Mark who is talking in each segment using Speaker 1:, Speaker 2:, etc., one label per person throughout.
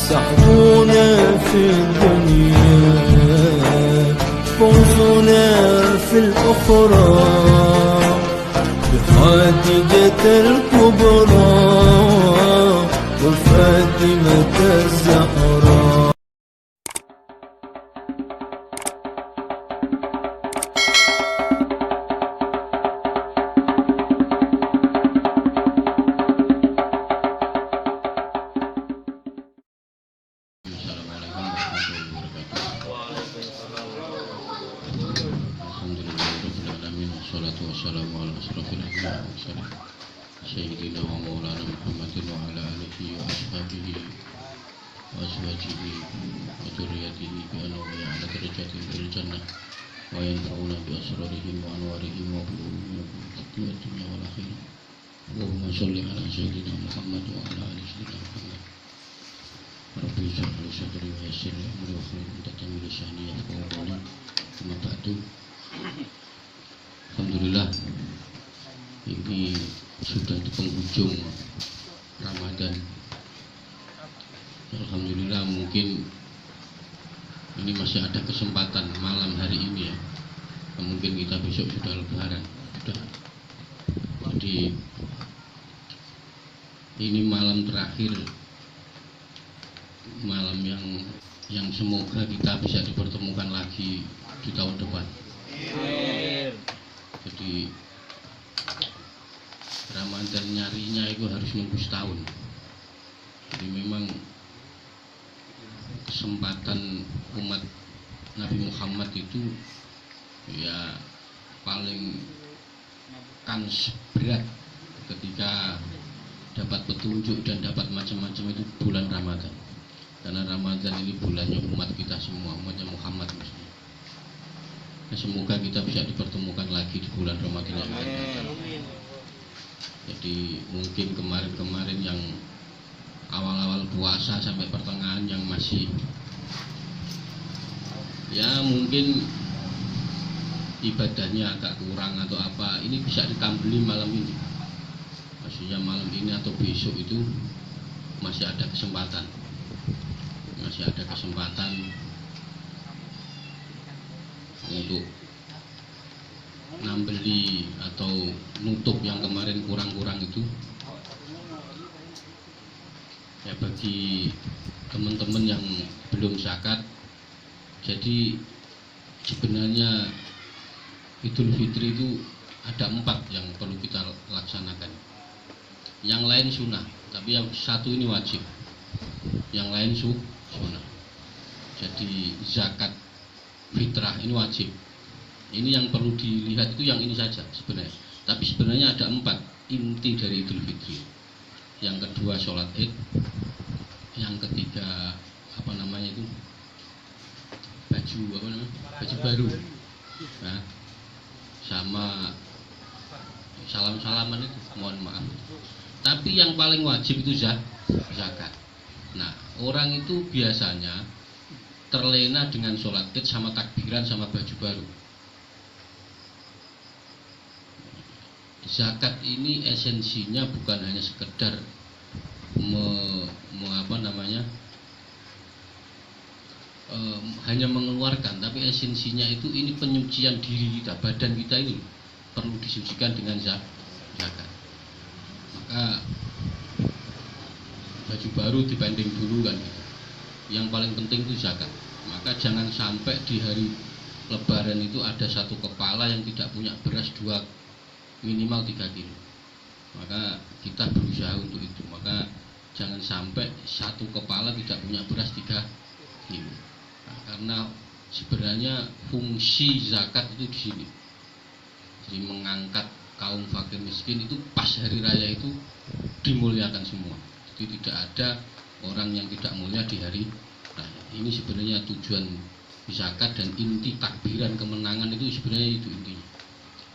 Speaker 1: سحبونا في الدنيا فوزنا في الأخرى بخادجة الكبرى وفاطمة الزهراء.
Speaker 2: Wassalamu ala asrofil anbiya sayyidina wa maulana Muhammadin wa ala alihi wa ashabihi wa azwajihi wa dzurriyyatihi bi anwa'i ala darajatin fil jannah wa yanfa'una bi asrarihim wa anwarihim wa bi ulumihim fid dunya wal akhirah. Allahumma sholli ala sayyidina Muhammad wa ala ali sayyidina Muhammad. Rabbi shrah li sadri wa yassir li amri wa hlul 'uqdatam min lisani yafqahu qawli. Amma ba'du. Alhamdulillah, ini sudah di penghujung Ramadan. Alhamdulillah, mungkin ini masih ada kesempatan malam hari ini ya. Mungkin kita besok sudah lebaran. Sudah. Jadi ini malam terakhir, malam yang semoga kita bisa dipertemukan lagi di tahun depan. Jadi Ramadan nyarinya itu harus nunggu setahun. Jadi memang kesempatan umat Nabi Muhammad itu ya paling kans berat ketika dapat petunjuk dan dapat macam-macam itu bulan Ramadan. Karena Ramadan ini bulannya umat kita semua, umatnya Muhammad maksudnya. Semoga kita bisa dipertemukan lagi di bulan Ramadan yang akan datang. Jadi mungkin kemarin-kemarin yang awal-awal puasa sampai pertengahan yang masih ya mungkin ibadahnya agak kurang atau apa, ini bisa ditambeli malam ini. Maksudnya malam ini atau besok itu masih ada kesempatan. Masih ada kesempatan untuk nambeli atau nutup yang kemarin kurang-kurang itu ya. Bagi teman-teman yang belum zakat, jadi sebenarnya Idul Fitri itu ada 4 yang perlu kita laksanakan. Yang lain sunnah, tapi yang satu ini wajib, yang lain sunnah. Jadi zakat fitrah ini wajib. Ini yang perlu dilihat itu yang ini saja sebenarnya. Tapi sebenarnya ada 4 inti dari Idul Fitri. Yang kedua sholat Id, yang ketiga baju baru, nah, sama salam-salaman itu, mohon maaf. Tapi yang paling wajib itu zakat. Nah, orang itu biasanya terlena dengan sholat Id sama takbiran sama baju baru. Zakat ini esensinya bukan hanya sekedar hanya mengeluarkan, tapi esensinya itu ini penyucian diri kita, badan kita ini perlu disucikan dengan zakat. Maka baju baru dibanding dulu kan gitu. Yang paling penting itu zakat. Maka jangan sampai di hari Lebaran itu ada satu kepala yang tidak punya beras minimal 3 kilo. Maka kita berusaha untuk itu. Maka jangan sampai satu kepala tidak punya beras 3 kilo. Nah, karena sebenarnya fungsi zakat itu di sini. Jadi mengangkat kaum fakir miskin itu pas hari raya itu dimuliakan semua. Jadi tidak ada orang yang tidak mulia di hari raya. Ini sebenarnya tujuan zakat dan inti takbiran kemenangan itu sebenarnya itu intinya.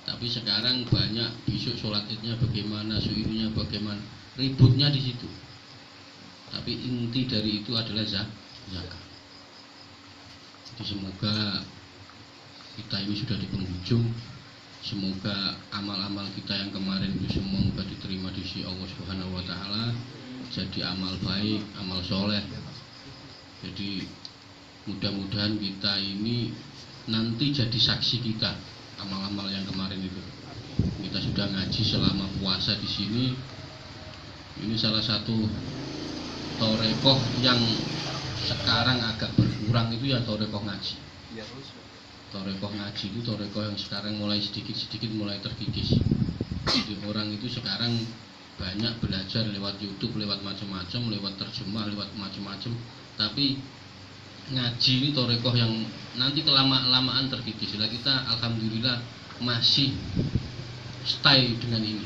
Speaker 2: Tapi sekarang banyak besok sholat idnya bagaimana, suirunya bagaimana, ributnya di situ. Tapi inti dari itu adalah zakat. Jadi semoga kita ini sudah di penghujung. Semoga amal-amal kita yang kemarin itu semoga diterima di sisi Allah Subhanahu wa taala, jadi amal baik, amal soleh Jadi mudah-mudahan kita ini nanti jadi saksi kita amal-amal yang kemarin itu. Kita sudah ngaji selama puasa di sini. Ini salah satu torekoh yang sekarang agak berkurang itu ya torekoh ngaji. Torekoh ngaji itu torekoh yang sekarang mulai sedikit-sedikit mulai terkikis. Jadi orang itu sekarang banyak belajar lewat YouTube, lewat macam-macam, lewat terjemah, lewat macam-macam. Tapi ngaji ini torekoh yang nanti kelamaan terkikis. Lah kita alhamdulillah masih stay dengan ini.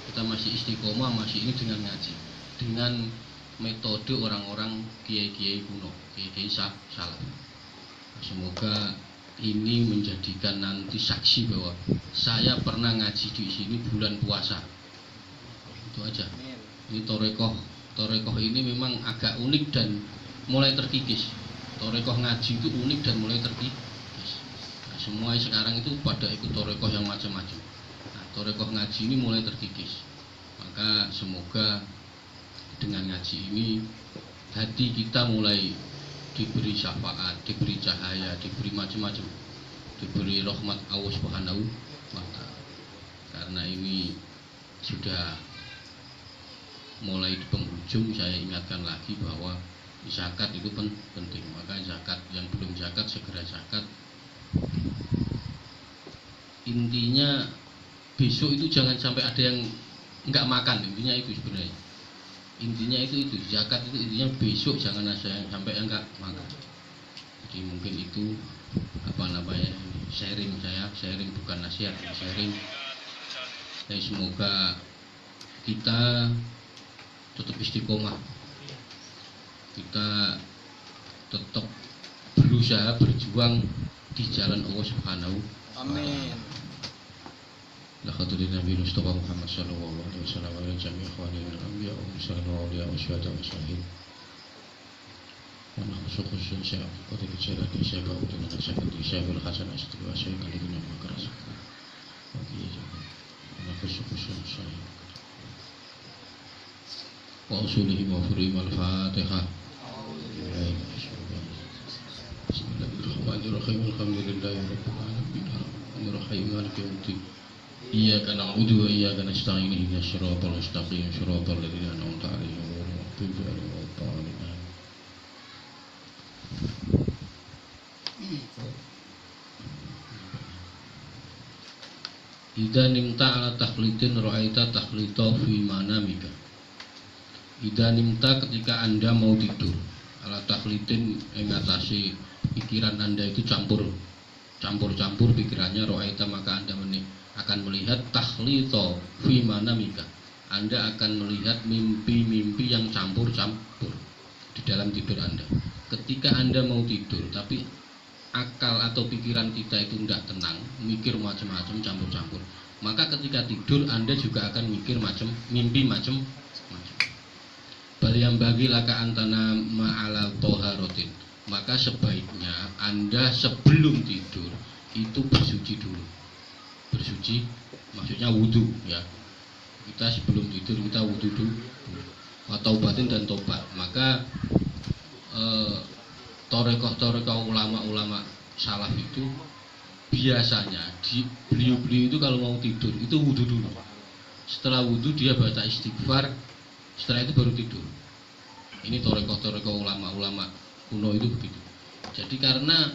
Speaker 2: Kita masih istiqomah, masih ini dengan ngaji, dengan metode orang-orang kiai-kiai kuno, kiai-kiai salaf. Semoga ini menjadikan nanti saksi bahwa saya pernah ngaji di sini bulan puasa. Itu aja. Ini torekoh ini memang agak unik dan mulai terkikis. Torekoh ngaji itu unik dan mulai terkikis. Nah, semua sekarang itu pada ikut torekoh yang macam-macam. Nah, torekoh ngaji ini mulai terkikis. Maka semoga dengan ngaji ini hati kita mulai diberi syafaat, diberi cahaya, diberi macam-macam, diberi rahmat Allah Subhanahu wa Ta'ala. Karena ini sudah mulai di penghujung, saya ingatkan lagi bahwa zakat itu penting. Maka zakat yang belum zakat segera zakat. Intinya besok itu jangan sampai ada yang enggak makan, intinya itu sebenarnya. Intinya itu zakat itu intinya besok jangan ada yang sampai enggak makan. Jadi mungkin itu apa namanya, sharing bukan nasihat, sharing. Jadi semoga kita tetap istiqomah, kita tetap berusaha berjuang di jalan Allah Subhanahu wa Ta'ala. Laqad Nabi Mustafa Muhammad sallallahu alaihi wasallam wa jami' ikhwani al anbiya wa mursalin wa awliya wa syuhada wa salihin. Wa nahsu khusyun syai'a qad bicara di syai'a wa dengan syai'a di syai'ul hasan asli wa syai'a kalina makaras. Oke. Wa nahsu khusyun syai'a wa usulihi wa furu'i al-Fatihah. Bismillahirrahmanirrahim. Alhamdulillahi rabbil alamin. Ar-Rahim maliki yaumiddin. Iyyaka na'budu wa iyyaka nasta'in. Ihdinas siratal mustaqim, siratal ladzina an'amta 'alaihim ghairil maghdubi 'alaihim waladdallin. Idza nimta 'ala takhlidin ra'aita takhlita fi manamika. Idza nimta ketika Anda mau tidur, ala takhlidin mengatasi pikiran Anda itu campur pikirannya, ra'aita maka Anda akan melihat takhlita fi manamika. Anda akan melihat mimpi-mimpi yang campur-campur di dalam tidur Anda. Ketika Anda mau tidur tapi akal atau pikiran kita itu tidak tenang, mikir macam-macam, campur-campur, maka ketika tidur Anda juga akan mikir mimpi macam-macam. Bal yang bagi laka antana ma'ala toharotin, maka sebaiknya Anda sebelum tidur itu bersuci dulu. Bersuci maksudnya wudhu ya. Kita sebelum tidur kita wudhu dulu, atau batin dan tobat. Maka torekoh ulama-ulama salaf itu biasanya beliau itu kalau mau tidur itu wudhu dulu. Setelah wudhu dia baca istighfar, setelah itu baru tidur. Ini torekoh ulama-ulama kuno itu begitu. Jadi karena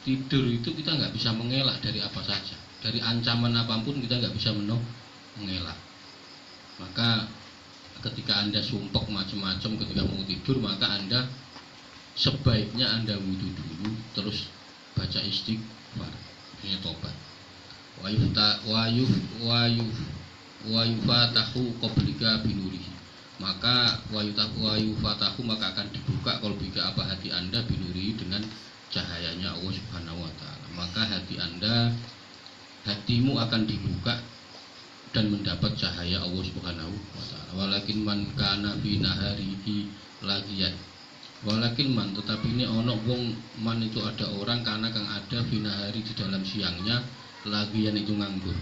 Speaker 2: tidur itu kita nggak bisa mengelak dari apa saja, dari ancaman apapun kita nggak bisa mengelak. Maka ketika Anda sumpek macam-macam ketika mau tidur, maka Anda sebaiknya Anda wudhu dulu, terus baca istighfar, ini tobat. Wa yufatahu qablika binurihi, maka wa yufatahu maka akan dibuka qalbika apa hati Anda binurihi dengan cahayanya Allah Subhanahu wa Ta'ala. Maka hatimu akan dibuka dan mendapat cahaya Allah Subhanahu wa Ta'ala. Walakin man kana fi naharihi lagiyan. Walakin man, tetapi ini ono wong man itu ada orang karena kang ada fi nahari di dalam siangnya, lagiyan itu nganggur.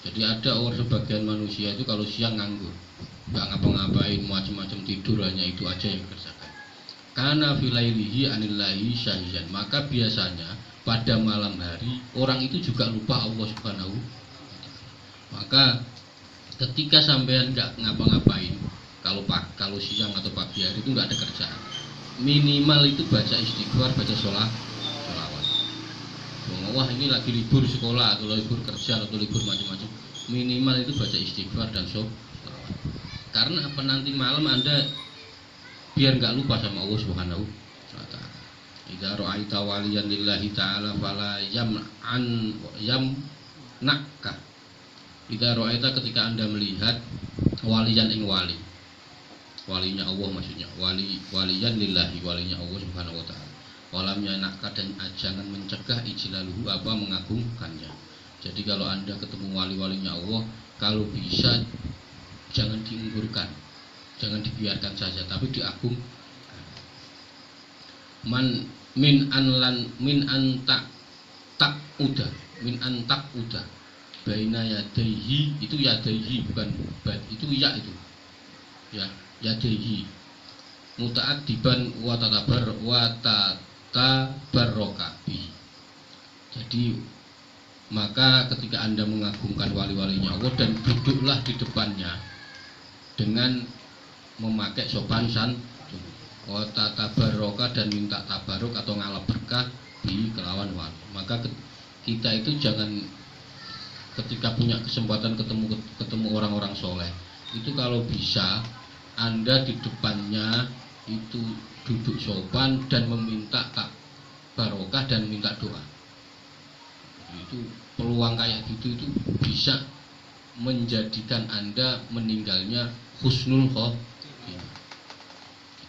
Speaker 2: Jadi ada orang sebagian manusia itu kalau siang nganggur, nggak ngapa-ngapain, macam-macam tidur, hanya itu aja yang dikerjakan. kana filailihi anillahi syahidan. Maka biasanya pada malam hari orang itu juga lupa Allah Subhanahu. Maka ketika sampean nggak ngapa-ngapain, kalau siang atau pagi hari itu nggak ada kerjaan, minimal itu baca istighfar, baca sholawat. Wah, ini lagi libur sekolah atau libur kerja atau libur macam-macam, minimal itu baca istighfar dan sholawat. Karena apa, nanti malam Anda biar nggak lupa sama Allah Subhanahu wa ta'ala. Idza ra'aita waliyan lillahi ta'ala fala yamna'ka. Idza ra'aita, ketika Anda melihat waliyan ing wali. Walinya Allah maksudnya. Waliyan lillahi, walinya Allah Subhanahu wa ta'ala. Walam yanaka, dan jangan mencegah ijlaluhu, apa mengagungkannya. Jadi kalau Anda ketemu wali-walinya Allah, kalau bisa jangan diunggurkan, jangan dibiarkan saja, tapi diagung. Min an tak udah baina yadaihi, itu yadaihi bukan bad, itu ya, itu ya, yadaihi muta'addiban wa tatabarroka bi. Jadi maka ketika Anda mengagungkan wali-walinya Allah dan duduklah di depannya dengan memakai sopan santun, wa tatabarroka, dan minta tabaruk atau ngalap berkah di kelawan wali. Maka kita itu jangan ketika punya kesempatan ketemu orang-orang soleh itu, kalau bisa Anda di depannya itu duduk sopan dan meminta barokah dan minta doa. Itu peluang kayak gitu itu bisa menjadikan Anda meninggalnya husnul khotimah.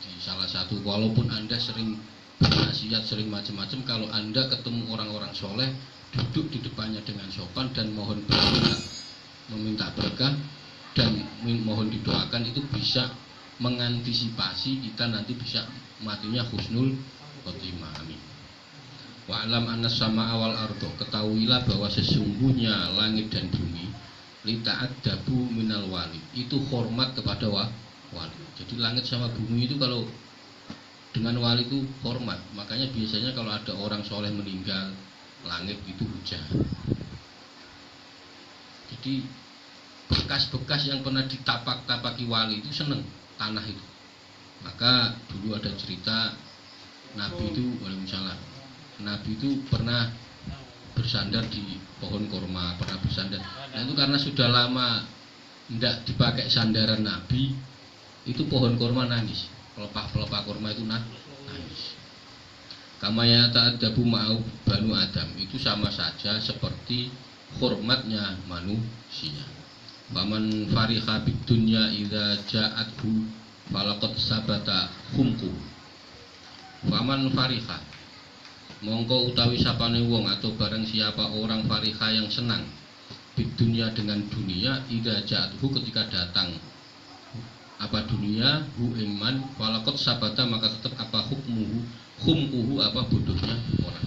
Speaker 2: Jadi salah satu, walaupun Anda sering bermaksiat, sering macam-macam, kalau Anda ketemu orang-orang soleh, duduk di depannya dengan sopan dan mohon berdoa, meminta berkah dan mohon didoakan, itu bisa mengantisipasi kita nanti bisa matinya husnul khotimah. Amin. Wa'lam anna sama'a wal ardo, ketahuilah bahwa sesungguhnya langit dan bumi lita'addabu minal wali, itu hormat kepada wali. Jadi langit sama bumi itu kalau dengan wali itu hormat. Makanya biasanya kalau ada orang soleh meninggal, langit itu hujan. Jadi bekas-bekas yang pernah ditapak-tapaki wali itu seneng tanah itu. Maka dulu ada cerita Nabi itu, waalaikumsalam, Nabi itu pernah bersandar di pohon kurma, pernah bersandar. Nah itu karena sudah lama tidak dipakai sandaran Nabi, itu pohon kurma nangis, pelepah kurma itu nangis. Kamaya ta'addabu ma'au banu Adam, itu sama saja seperti hormatnya manusia. Faman fariha bid dunya idza ja'athu falaqad sabata humku. Faman fariha, mongko utawi sapane wong atau barang siapa orang fariha yang senang bid dunya dengan dunia, idza ja'athu ketika datang apa dunia, hu iman, falaqad sabata maka tetap apa humkuhu apa bodohnya orang.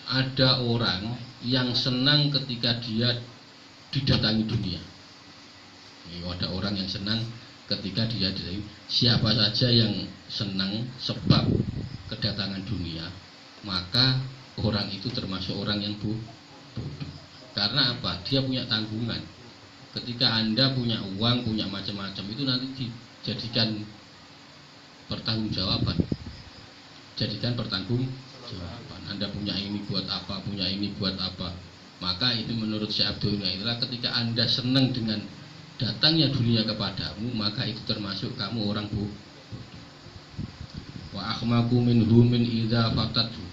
Speaker 2: Ada orang yang senang ketika dia didatangi dunia. Ada orang yang senang ketika dia didatangi. Siapa saja yang senang sebab kedatangan dunia, maka orang itu termasuk orang yang bodoh. Karena apa? Dia punya tanggungan. Ketika Anda punya uang, punya macam-macam, itu nanti dijadikan pertanggungjawaban. Jadikan pertanggungjawaban. Anda punya ini buat apa, punya ini buat apa. Maka ini menurut Syekh Abdul itulah ketika Anda senang dengan datangnya dunia kepadamu, maka itu termasuk kamu orang bodoh. Wa akhmaku minhu min idza fatathu.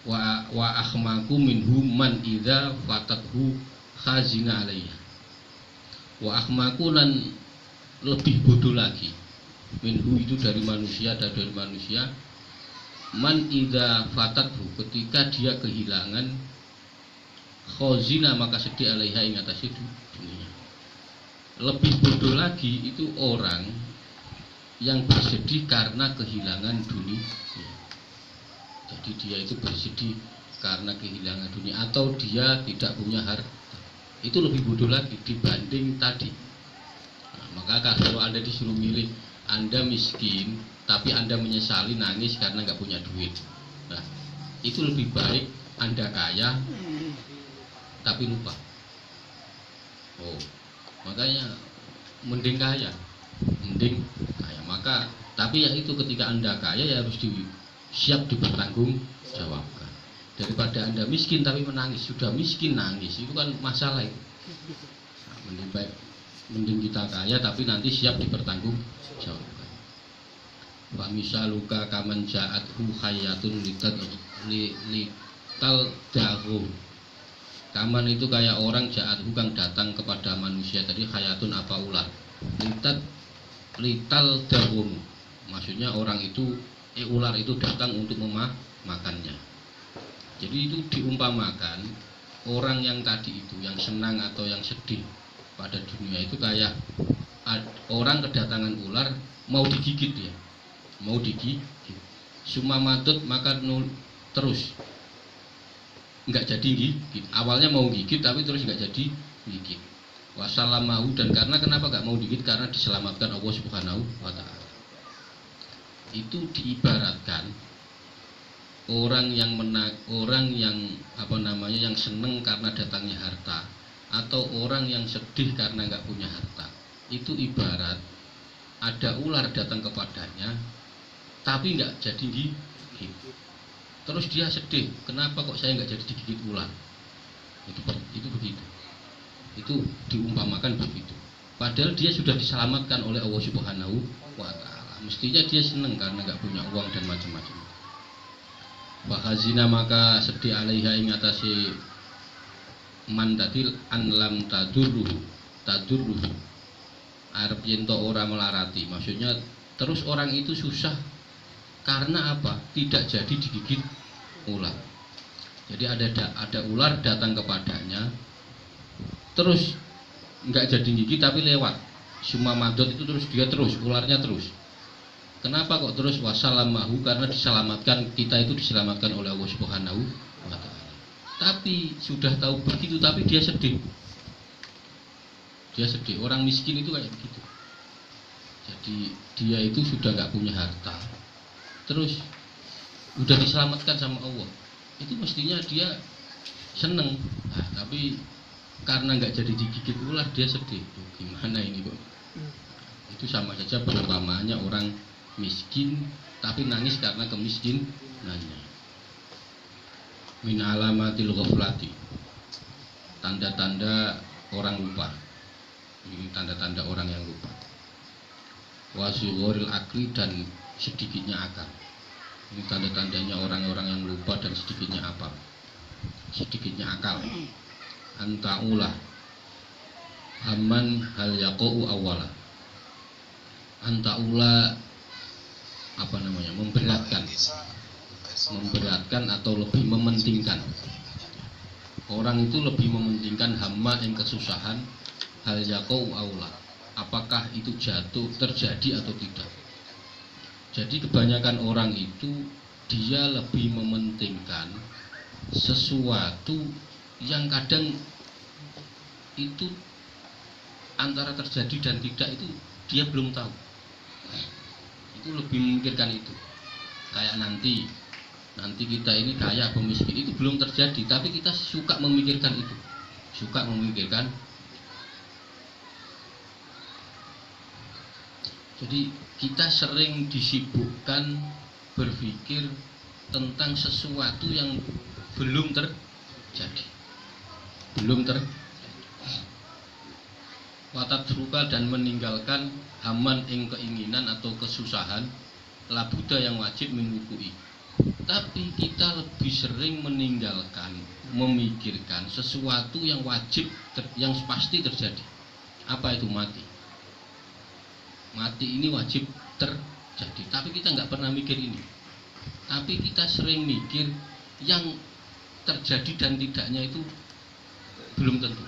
Speaker 2: Wa akhmaku minhu man idza fatathu khazina alaiha. Wa akhmaku, lan lebih bodoh lagi, minhu itu dari manusia, man idza fatathu, ketika dia kehilangan khazina maka sedih alaiha ing atas itu dunia. Lebih bodoh lagi itu orang yang bersedih karena kehilangan dunia. Jadi dia itu bersedih karena kehilangan dunia, atau dia tidak punya harta. Itu lebih bodoh lagi dibanding tadi. Nah, maka kalau Anda disuruh milih Anda miskin tapi Anda menyesali nangis karena nggak punya duit. Nah, itu lebih baik Anda kaya tapi lupa. Oh, makanya mending kaya. Maka tapi ya itu, ketika Anda kaya ya harus siap dipertanggung jawabkan. Daripada Anda miskin tapi menangis, sudah miskin nangis, itu kan masalah itu. Nah, mending kita kaya tapi nanti siap dipertanggung jawabkan. Wa misaluka kaman ja'athu khayatun lital dahu. Kaman itu kayak orang ja'athu kang datang kepada manusia, tadi khayatun apa ular. Lital dahu. Maksudnya orang itu ular itu datang untuk memakannya. Jadi itu diumpamakan orang yang tadi itu, yang senang atau yang sedih pada dunia itu kayak orang kedatangan ular mau digigit dia, mau digigit. Suma matut maka terus nggak jadi gigit. Awalnya mau gigit tapi terus nggak jadi gigit. Wassalamahu, dan karena kenapa nggak mau digigit? Karena diselamatkan Allah Subhanahu wa Ta'ala. Itu diibaratkan orang yang yang seneng karena datangnya harta, atau orang yang sedih karena nggak punya harta. Itu ibarat ada ular datang kepadanya tapi nggak jadi gigit. Terus dia sedih, kenapa kok saya nggak jadi digigit ular? Itu begitu. Itu diumpamakan begitu. Padahal dia sudah diselamatkan oleh Allah Subhanahu wa Ta'ala. Mestinya dia senang karena nggak punya uang dan macam-macam. Bahazina maka sedih alaiha ing atase man dadil anlam tadurruhu arep yen to ora melarati. Maksudnya terus orang itu susah karena apa? Tidak jadi digigit ular. Jadi ada ular datang kepadanya, terus nggak jadi gigit tapi lewat. Suma madot itu terus ularnya terus. Kenapa kok terus? Wassalamahu, karena diselamatkan, kita itu diselamatkan oleh Allah Subhanahu wa Ta'ala. Tapi sudah tahu begitu tapi dia sedih. Orang miskin itu kayak begitu. Jadi dia itu sudah nggak punya harta, terus udah diselamatkan sama Allah. Itu mestinya dia seneng. Nah, tapi karena nggak jadi digigit ular dia sedih. Gimana ini kok? Itu sama saja perumpamaannya orang miskin tapi nangis karena kemiskinannya. Min alamatil ghaflati, tanda-tanda orang lupa. Ini tanda-tanda orang yang lupa. Wasughuril akli, dan sedikitnya akal. Ini tanda-tandanya orang-orang yang lupa dan sedikitnya apa? Sedikitnya akal. Antaulah hamman hal yaqau awala. Antaulah memberatkan atau lebih mementingkan. Orang itu lebih mementingkan hamma yang kesusahan, hal yaqau awala, apakah itu terjadi atau tidak. Jadi kebanyakan orang itu dia lebih mementingkan sesuatu yang kadang itu antara terjadi dan tidak, itu dia belum tahu. Itu lebih memikirkan itu. Kayak nanti kita ini kaya atau miskin itu belum terjadi, tapi kita suka memikirkan itu. Jadi kita sering disibukkan berpikir tentang sesuatu yang belum terjadi. Watatruka, dan meninggalkan haman ing keinginan atau kesusahan, labuda yang wajib menukui. Tapi kita lebih sering meninggalkan, memikirkan sesuatu yang wajib, yang pasti terjadi. Apa itu? Mati ini wajib terjadi, tapi kita nggak pernah mikir ini. Tapi kita sering mikir yang terjadi dan tidaknya itu belum tentu.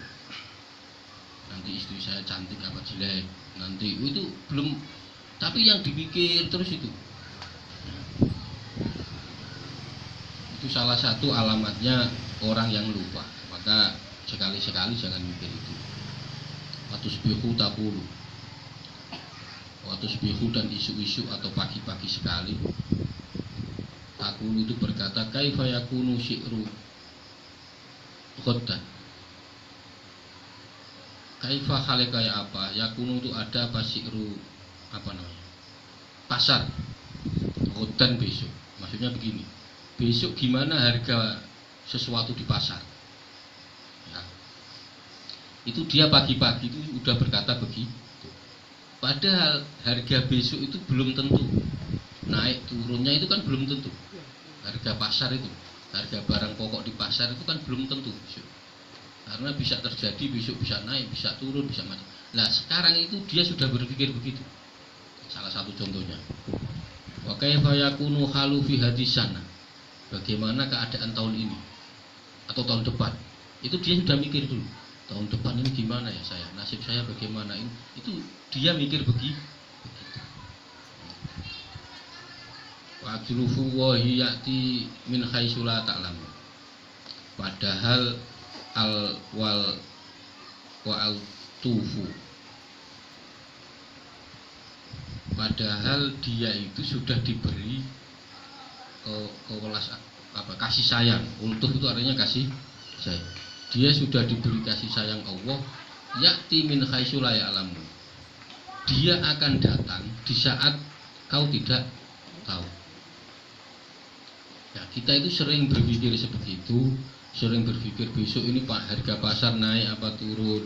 Speaker 2: Nanti istri saya cantik apa jelek, nanti itu belum, tapi yang dipikir terus itu salah satu alamatnya orang yang lupa. Maka sekali-sekali jangan mikir itu. Watusbihu taqulu, waktu subuh dan isu-isu atau pagi-pagi sekali, aku itu berkata, kaifa yakunu syi'ru ghaddan. Kaifa hale kayak apa? Yakunu itu ada apa, syi'ru apa namanya? Pasar. Ghaddan besok. Maksudnya begini. Besok gimana harga sesuatu di pasar? Ya. Itu dia pagi-pagi itu udah berkata begitu. Padahal harga besok itu belum tentu. Naik turunnya itu kan belum tentu. Harga pasar itu, harga barang pokok di pasar itu kan belum tentu besok. Karena bisa terjadi besok bisa naik, bisa turun, bisa macam. Nah sekarang itu dia sudah berpikir begitu. Salah satu contohnya. Wa kaifa yakunu halu fi hadisana. Bagaimana keadaan tahun ini atau tahun depan? Itu dia sudah mikir dulu. Tahun depan ini gimana ya saya? Nasib saya bagaimana ini? Itu dia mikir begitu. Wajrufu wahi ya'ti min haitsu la ta'lamu. Padahal al wal wa al tufu. Padahal dia itu sudah diberi kewelas apa kasih sayang. Ultuf itu artinya kasih sayang. Dia sudah diberi kasih sayang Allah. Ya'ti min haitsu la ya'lamu. Dia akan datang di saat kau tidak tahu. Ya, kita itu sering berpikir seperti itu, sering berpikir besok ini Pak harga pasar naik apa turun,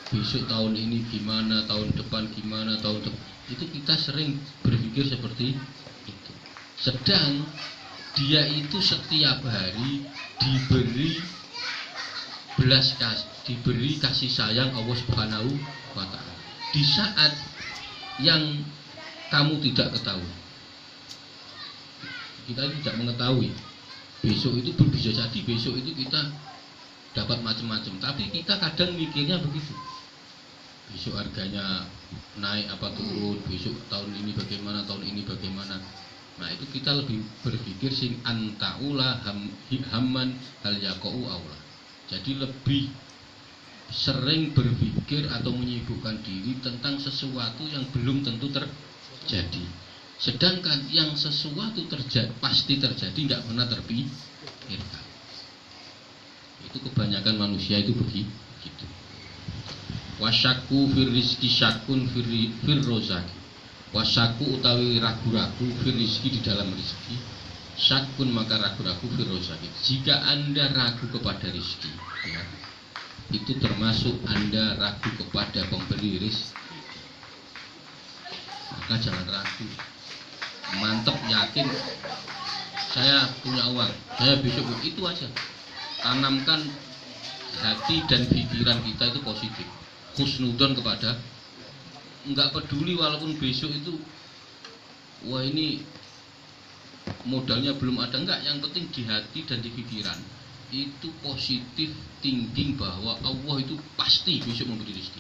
Speaker 2: besok tahun ini gimana, tahun depan gimana, tahun depan itu kita sering berpikir seperti itu. Sedang dia itu setiap hari diberi belas kasih, diberi kasih sayang Allah Subhanahu wa Ta'ala di saat yang kamu tidak ketahui. Kita tidak mengetahui besok itu bisa jadi besok itu kita dapat macam-macam, tapi kita kadang mikirnya begitu, besok harganya naik apa turun, besok tahun ini bagaimana, tahun ini bagaimana. Nah itu kita lebih berpikir sing antaula hamman hal yaqau aula. Jadi lebih sering berpikir atau menyibukkan diri tentang sesuatu yang belum tentu terjadi. Sedangkan yang sesuatu pasti terjadi tidak pernah terpikirkan. Itu kebanyakan manusia itu begitu. Wasyaku fir rizki syakun fir rozaki. Wasyaku utawi ragu-ragu fir rizki di dalam rizki. Syakun maka ragu-ragu fir rozaki. Jika Anda ragu kepada rizki, ya, itu termasuk Anda ragu kepada pemberi rizki. Maka jangan ragu. Mantap, yakin saya punya uang, saya besok itu aja. Tanamkan hati dan pikiran kita itu positif, husnudon kepada, enggak peduli walaupun besok itu wah ini modalnya belum ada, enggak, yang penting di hati dan di pikiran itu positif thinking bahwa Allah itu pasti besok memberi rezeki.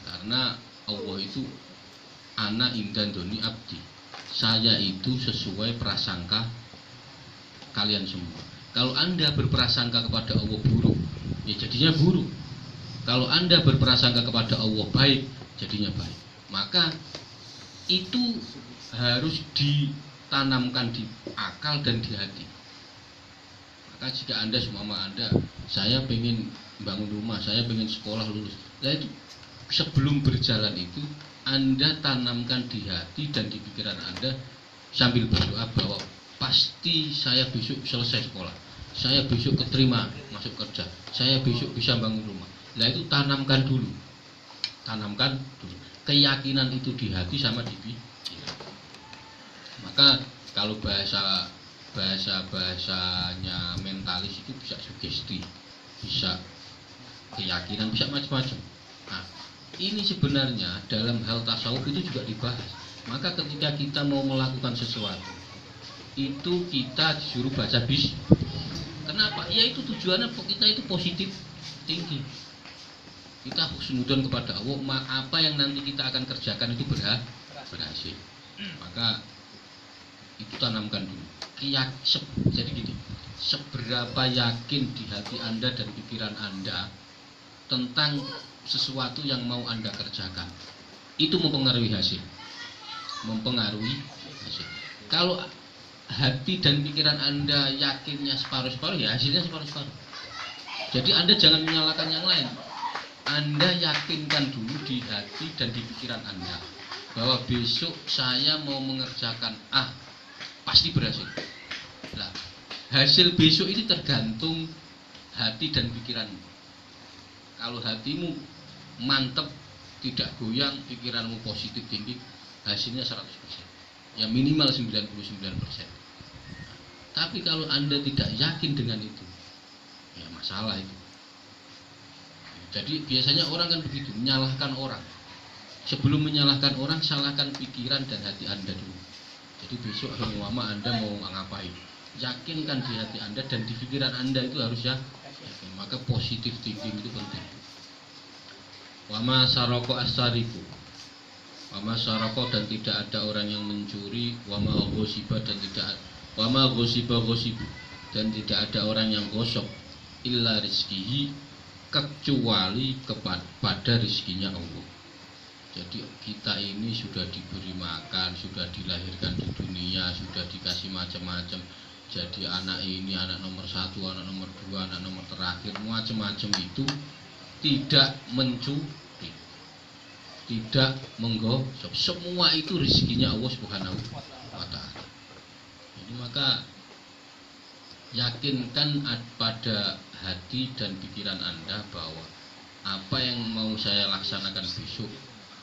Speaker 2: Karena Allah itu ana indan doni abdi, saya itu sesuai prasangka kalian semua. Kalau Anda berprasangka kepada Allah buruk, ya jadinya buruk. Kalau Anda berprasangka kepada Allah baik, jadinya baik. Maka itu harus ditanamkan di akal dan di hati. Maka jika Anda semua Anda, saya pengen bangun rumah, saya pengen sekolah lulus, nah itu sebelum berjalan itu Anda tanamkan di hati dan di pikiran Anda sambil berdoa bahwa pasti saya besok selesai sekolah, saya besok keterima masuk kerja, saya besok bisa bangun rumah. Nah itu tanamkan dulu, keyakinan itu di hati sama di pikiran. Maka kalau bahasanya mentalis itu bisa sugesti, bisa keyakinan, bisa macam-macam. Nah, ini sebenarnya dalam hal tasawuf itu juga dibahas. Maka ketika kita mau melakukan sesuatu, itu kita disuruh baca bis. Kenapa? Ya itu tujuannya kita itu positif tinggi. Kita husnudon kepada Allah, apa yang nanti kita akan kerjakan itu berhasil. Maka itu tanamkan dulu. Jadi gini, seberapa yakin di hati Anda dan pikiran Anda tentang sesuatu yang mau Anda kerjakan. itu mempengaruhi hasil. Kalau hati dan pikiran Anda yakinnya separuh-separuh, ya hasilnya separuh-separuh. Jadi Anda jangan menyalahkan yang lain. Anda yakinkan dulu di hati dan di pikiran Anda bahwa besok saya mau mengerjakan A, pasti berhasil. Nah, hasil besok itu tergantung hati dan pikiranmu. Kalau hatimu mantep, tidak goyang, pikiranmu positif tinggi, hasilnya 100%. Ya minimal 99%. Tapi kalau Anda tidak yakin dengan itu, ya masalah itu. Jadi biasanya orang kan begitu, menyalahkan orang. Sebelum menyalahkan orang, salahkan pikiran dan hati Anda dulu. Jadi besok mama Anda mau ngapain, yakinkan di hati Anda dan di pikiran Anda itu harus yakin. Maka positif thinking itu penting. Wama saroko asariku, wama saroko dan tidak ada orang yang mencuri, wama gosiba dan tidak, wama gosiba gosibu dan tidak ada orang yang gosok, illa rizkihi, kecuali kepada rizkinya Allah. Jadi kita ini sudah diberi makan, sudah dilahirkan di dunia, sudah dikasih macam-macam. Jadi anak ini anak nomor 1, anak nomor 2, anak nomor terakhir, macam-macam itu tidak mencuri, tidak menggosok. Semua itu rezekinya Allah Subhanahu wa Ta'ala. Jadi maka yakinkan pada hati dan pikiran Anda bahwa apa yang mau saya laksanakan besok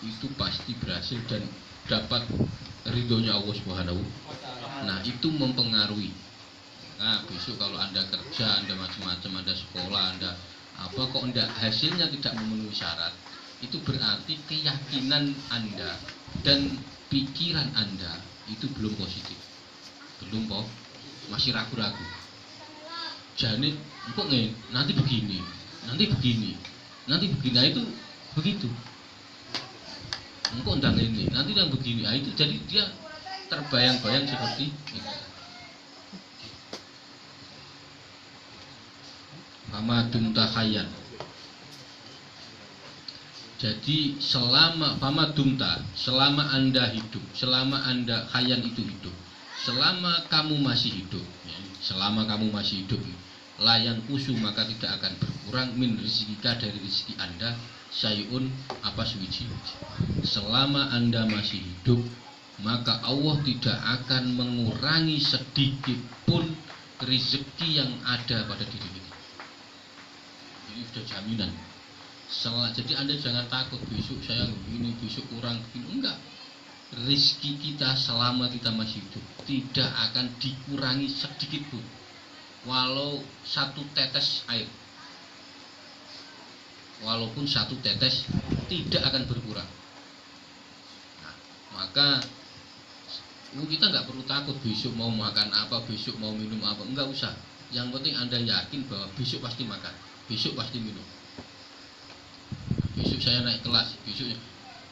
Speaker 2: itu pasti berhasil dan dapat ridhonya Allah Subhanahu. Nah, itu mempengaruhi. Nah, besok kalau Anda kerja, Anda macam-macam, Anda sekolah, Anda apa kok Anda hasilnya tidak memenuhi syarat, itu berarti keyakinan Anda dan pikiran Anda itu belum positif. Belum kok, masih ragu-ragu. Jadi kok nanti begini, nanti begini, nanti begini, nah, itu begitu. Engkau undang ini, nanti yang begini, nah, itu jadi dia terbayang-bayang seperti itu. Pamadum tahayan. Jadi selama pamadumta, selama Anda hidup, selama Anda hayan itu hidup, selama kamu masih hidup, ya, selama kamu masih hidup, layan kusu maka tidak akan berkurang min rizkika dari rezeki Anda sayun apa suci. Selama Anda masih hidup, maka Allah tidak akan mengurangi sedikit pun rezeki yang ada pada diri kita. Ini sudah jaminan. Jadi Anda jangan takut besok saya begini, besok kurang begini. Enggak. Rezeki kita selama kita masih hidup tidak akan dikurangi sedikit pun. Walau satu tetes air, walaupun satu tetes tidak akan berkurang. Nah, maka kita nggak perlu takut besok mau makan apa, besok mau minum apa, enggak usah. Yang penting Anda yakin bahwa besok pasti makan, besok pasti minum, besok saya naik kelas, besoknya.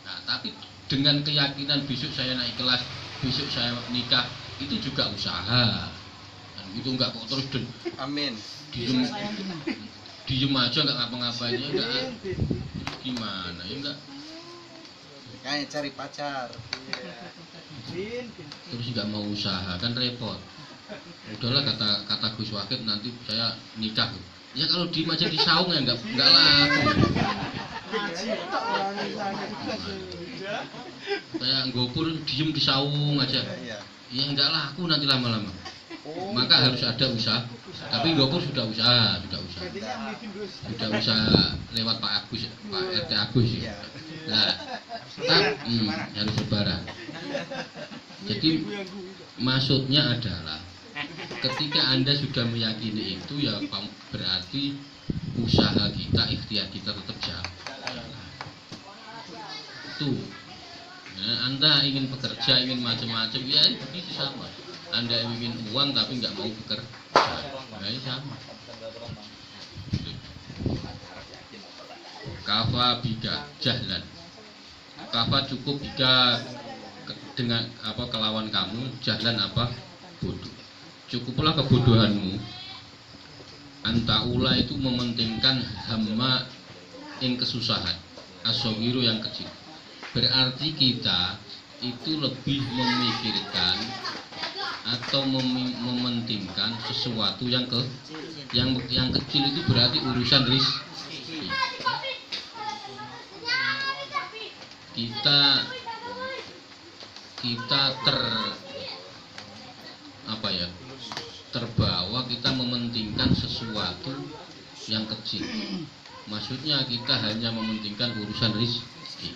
Speaker 2: Nah, tapi dengan keyakinan besok saya naik kelas, besok saya nikah, itu juga usaha. Itu enggak kok terus
Speaker 3: amin
Speaker 2: diem aja enggak ngapa-ngapainnya, enggak gimana ya, enggak
Speaker 3: kayak cari pacar
Speaker 2: terus enggak mau usaha kan repot. Udahlah kata Gus Wakid nanti saya nikah ya, kalau diem aja di saung ya enggak laku. Kayak ngopur diem di saung aja ya enggak laku nanti lama-lama. Maka harus ada usaha. Tapi Gopur sudah usaha lewat Pak Agus, Pak RT Agus ya. Nah, harus lebaran. Jadi maksudnya adalah ketika Anda sudah meyakini itu, ya berarti usaha kita, ikhtiar kita tetap jalan. Itu. Nah, Anda ingin bekerja, ingin macam-macam, ya begitu sama. Anda ingin uang tapi nggak mau bekerja, nah, sama. Kafa bika jahlan. Kafa cukup bika dengan apa kelawan kamu, jahlan apa bodoh. Cukuplah kebodohanmu. Antaula itu mementingkan hamma ing kesusahan, asogiru yang kecil. Berarti kita itu lebih memikirkan atau mementingkan sesuatu yang yang kecil. Itu berarti urusan rizki. Kita terbawa, kita mementingkan sesuatu yang kecil. Maksudnya kita hanya mementingkan urusan rizki.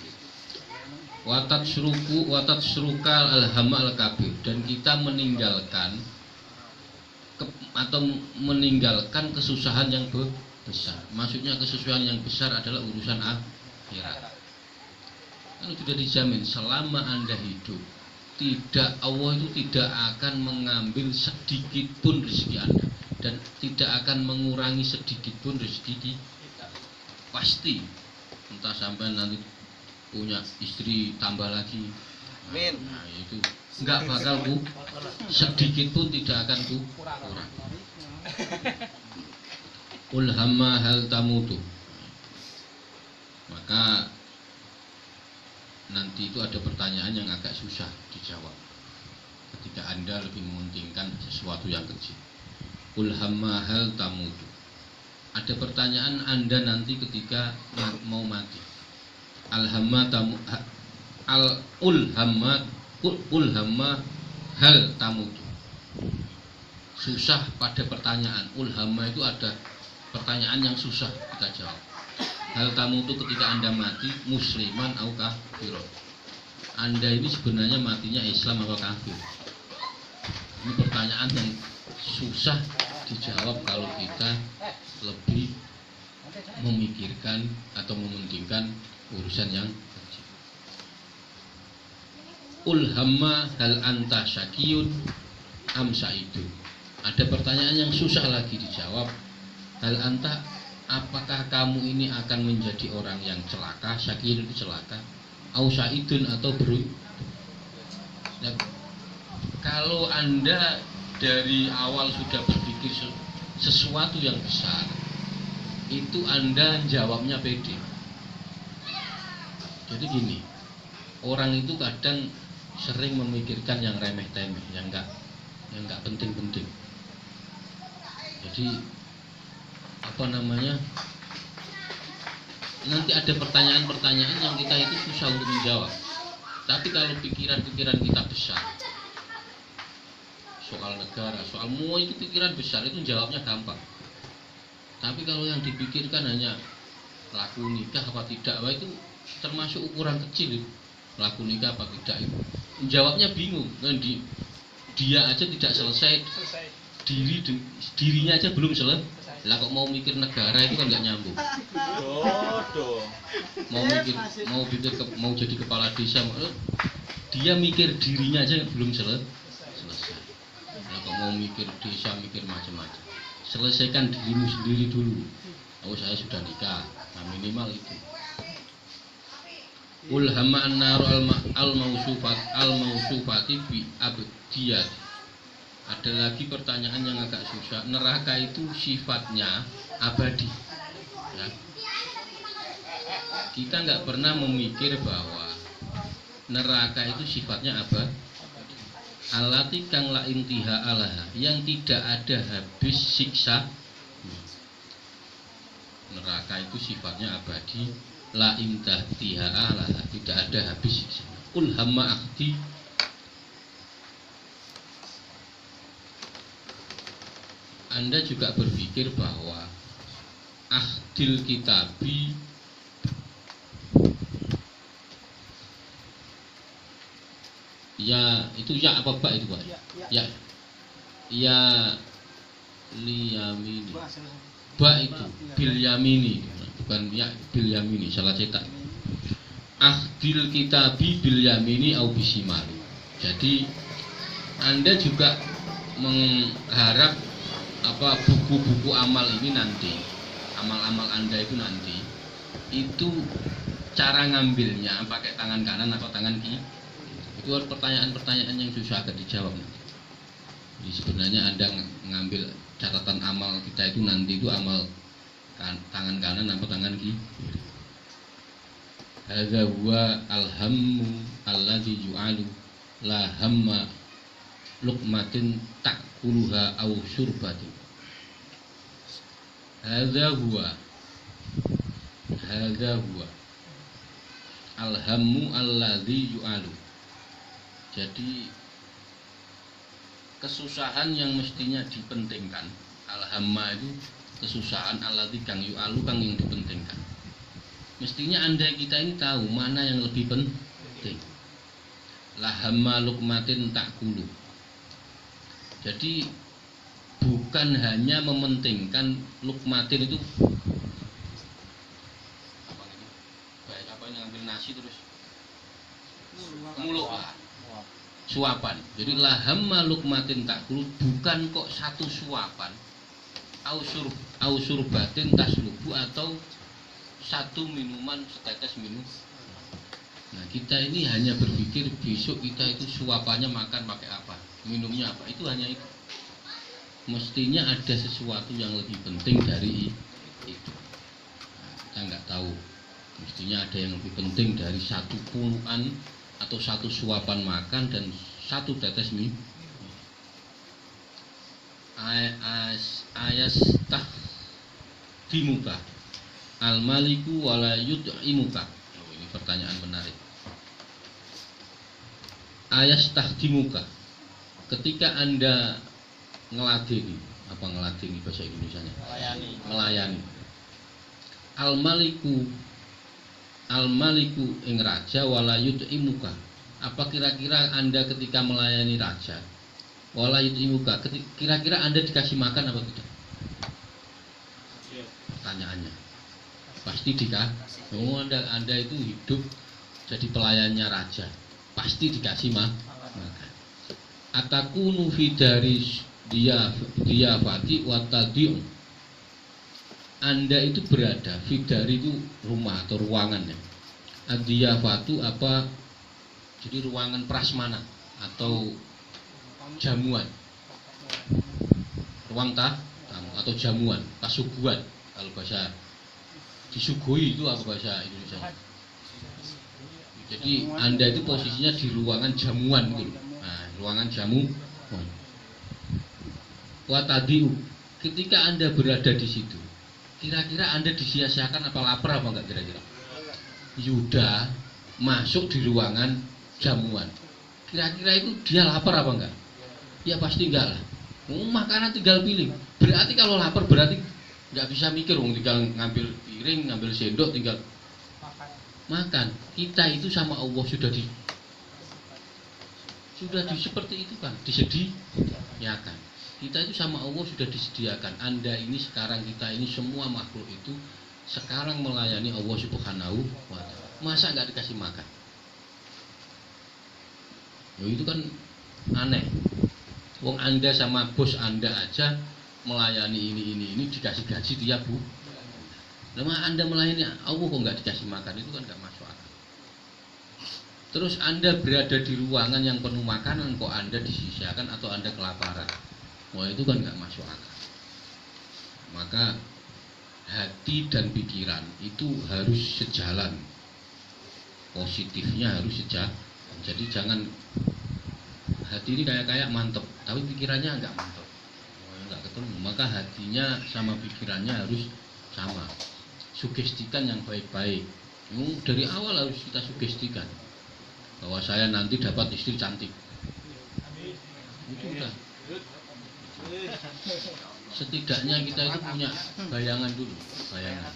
Speaker 2: Watat surukal alhama al kabir, dan kita meninggalkan meninggalkan kesusahan yang besar. Maksudnya kesusahan yang besar adalah urusan akhirat. Kan sudah dijamin selama Anda hidup, Allah itu tidak akan mengambil sedikit pun rezeki Anda, dan tidak akan mengurangi sedikit pun rezeki kita. Pasti, entah sampai nanti punya istri tambah lagi,
Speaker 3: Amin.
Speaker 2: nah itu nggak bakal sedikit pun tidak akan kurang. Ulhamma hal tamutu, maka nanti itu ada pertanyaan yang agak susah dijawab ketika Anda lebih mementingkan sesuatu yang kecil. Ulhamma hal tamutu, ada pertanyaan Anda nanti ketika mau mati. Ulhamma hal tamutu, susah pada pertanyaan. Ulhamma itu ada pertanyaan yang susah kita jawab. Hal tamutu, ketika Anda mati, musliman atau kafir. Anda ini sebenarnya matinya Islam atau kafir? Ini pertanyaan yang susah dijawab kalau kita lebih memikirkan atau mementingkan urusan yang kecil. Ulhamma hal anta syakiyun am sa'idun. Ada pertanyaan yang susah lagi dijawab. Hal anta, apakah kamu ini akan menjadi orang yang celaka? Syakiyun itu celaka, au sa'idun atau beruntung. Nah, kalau Anda dari awal sudah berpikir sesuatu yang besar, itu Anda jawabnya pede. Jadi gini, orang itu kadang sering memikirkan yang remeh-temeh, yang enggak penting-penting. Jadi nanti ada pertanyaan-pertanyaan yang kita itu susah untuk menjawab. Tapi kalau pikiran-pikiran kita besar, soal negara, soal semua itu pikiran besar, itu jawabnya gampang. Tapi kalau yang dipikirkan hanya laku nikah apa tidak, itu termasuk ukuran kecil. Laku nikah apa tidak itu jawabnya bingung. Dia aja tidak selesai, dirinya aja belum selesai. Lah kok mau mikir negara itu kan nggak nyambung. Mau jadi kepala desa, dia mikir dirinya aja belum selesai. Lah kok mau mikir desa, mikir macam-macam. Selesaikan dirimu sendiri dulu. Oh, saya sudah nikah, nah minimal itu. Ulhamma an-nar al-mausufati bi abdiyat. Ada lagi pertanyaan yang agak susah. Neraka itu sifatnya abadi, ya. Kita nggak pernah memikir bahwa neraka itu sifatnya abadi. Alati kang la intiha alaha, yang tidak ada habis siksa. Neraka itu sifatnya abadi, la intiha alaha, tidak ada habis siksa. Ulhamma akhdi, Anda juga berpikir bahwa ahdil kitabi ya itu ya apa Pak itu Pak? Ya liyamini. Ba itu bil yamini, bukan ya bil yamini, salah cetak. Ahdil kitabi bil yamini au bisimali. Jadi Anda juga mengharap buku-buku amal ini nanti, amal-amal Anda itu nanti, itu cara ngambilnya pakai tangan kanan atau tangan kiri. Itu pertanyaan-pertanyaan yang susah akan dijawab nanti. Jadi sebenarnya Anda ngambil catatan amal kita itu nanti itu amal tangan kanan atau tangan kiri. Hadza huwa alhammu alladzi yu'alu la hamma luqmatin ta'kuluha aw syurbatin. Hadza huwa alhammu alladzi yu'alu. Jadi kesusahan yang mestinya dipentingkan. Alhamma itu kesusahan alladzi kang yu'alu kang yang dipentingkan. Mestinya andai kita ini tahu mana yang lebih penting. Lahamma luqmatin ta'kulu. Jadi bukan hanya mementingkan luqmatin itu apa ini ngambil nasi terus muluk lah, suapan. Jadi lahamma luqmatin ta'kulu bukan kok satu suapan au surbatin taslubu atau satu minuman setetes minum. Nah kita ini hanya berpikir besok kita itu suapannya makan pakai apa, minumnya apa, itu hanya itu. Mestinya ada sesuatu yang lebih penting dari itu. Nah, kita nggak tahu. Mestinya ada yang lebih penting dari satu puluhan atau satu suapan makan dan satu tetes minum. Ayastah di muka al-maliku wala yut'imuka. Oh, ini pertanyaan menarik. Ayastahdimuka, ketika Anda ngeladeni, apa ngeladeni bahasa Indonesianya? Melayani. Al-maliku ing raja wala yut'imuka. Apa kira-kira Anda ketika melayani raja wala yut'imuka, kira-kira Anda dikasih makan apa tidak? Pertanyaannya. Pasti dikasih. Oh, anda itu hidup jadi pelayannya raja, pasti dikasih makan. Atakunu fi dari diyafati watadium. Anda itu berada fi dari itu rumah atau ruangannya. Adiyafatu apa? Jadi ruangan prasmanan atau jamuan. Ruang tamu atau jamuan, pasuguhan kalau bahasa disuguhi itu apa bahasa Indonesia. Jadi Anda itu posisinya di ruangan jamuan gitu. Nah, ruangan jamu. Watadiu, ketika Anda berada di situ, kira-kira Anda disia-siakan apa lapar apa enggak kira-kira? Yuda masuk di ruangan jamuan. Kira-kira itu dia lapar apa enggak? Ya pasti enggak lah. Makanan tinggal pilih. Berarti kalau lapar berarti nggak bisa mikir, tinggal ngambil piring, ngambil sendok, tinggal makan. Kita itu sama Allah sudah seperti itu kan, disediakan. Kita itu sama Allah sudah disediakan. Anda ini sekarang, kita ini semua makhluk itu sekarang melayani Allah Subhanahu wa ta'ala. Masa nggak dikasih makan? Itu kan aneh. Wong Anda sama bos Anda aja melayani ini dikasih gaji tiap bulan. Lama Anda melayani Allah kok nggak dikasih makan, itu kan nggak masuk akal. Terus Anda berada di ruangan yang penuh makanan kok Anda disisiakan atau Anda kelaparan. Wah itu kan nggak masuk akal. Maka hati dan pikiran itu harus sejalan. Positifnya harus sejalan. Jadi jangan hati ini kayak mantep, tapi pikirannya nggak mantep. Nggak ketemu, maka hatinya sama pikirannya harus sama. Sugestikan yang baik-baik. Dari awal harus kita sugestikan bahwa saya nanti dapat istri cantik. Itu udah. Setidaknya kita itu punya bayangan dulu, bayangan.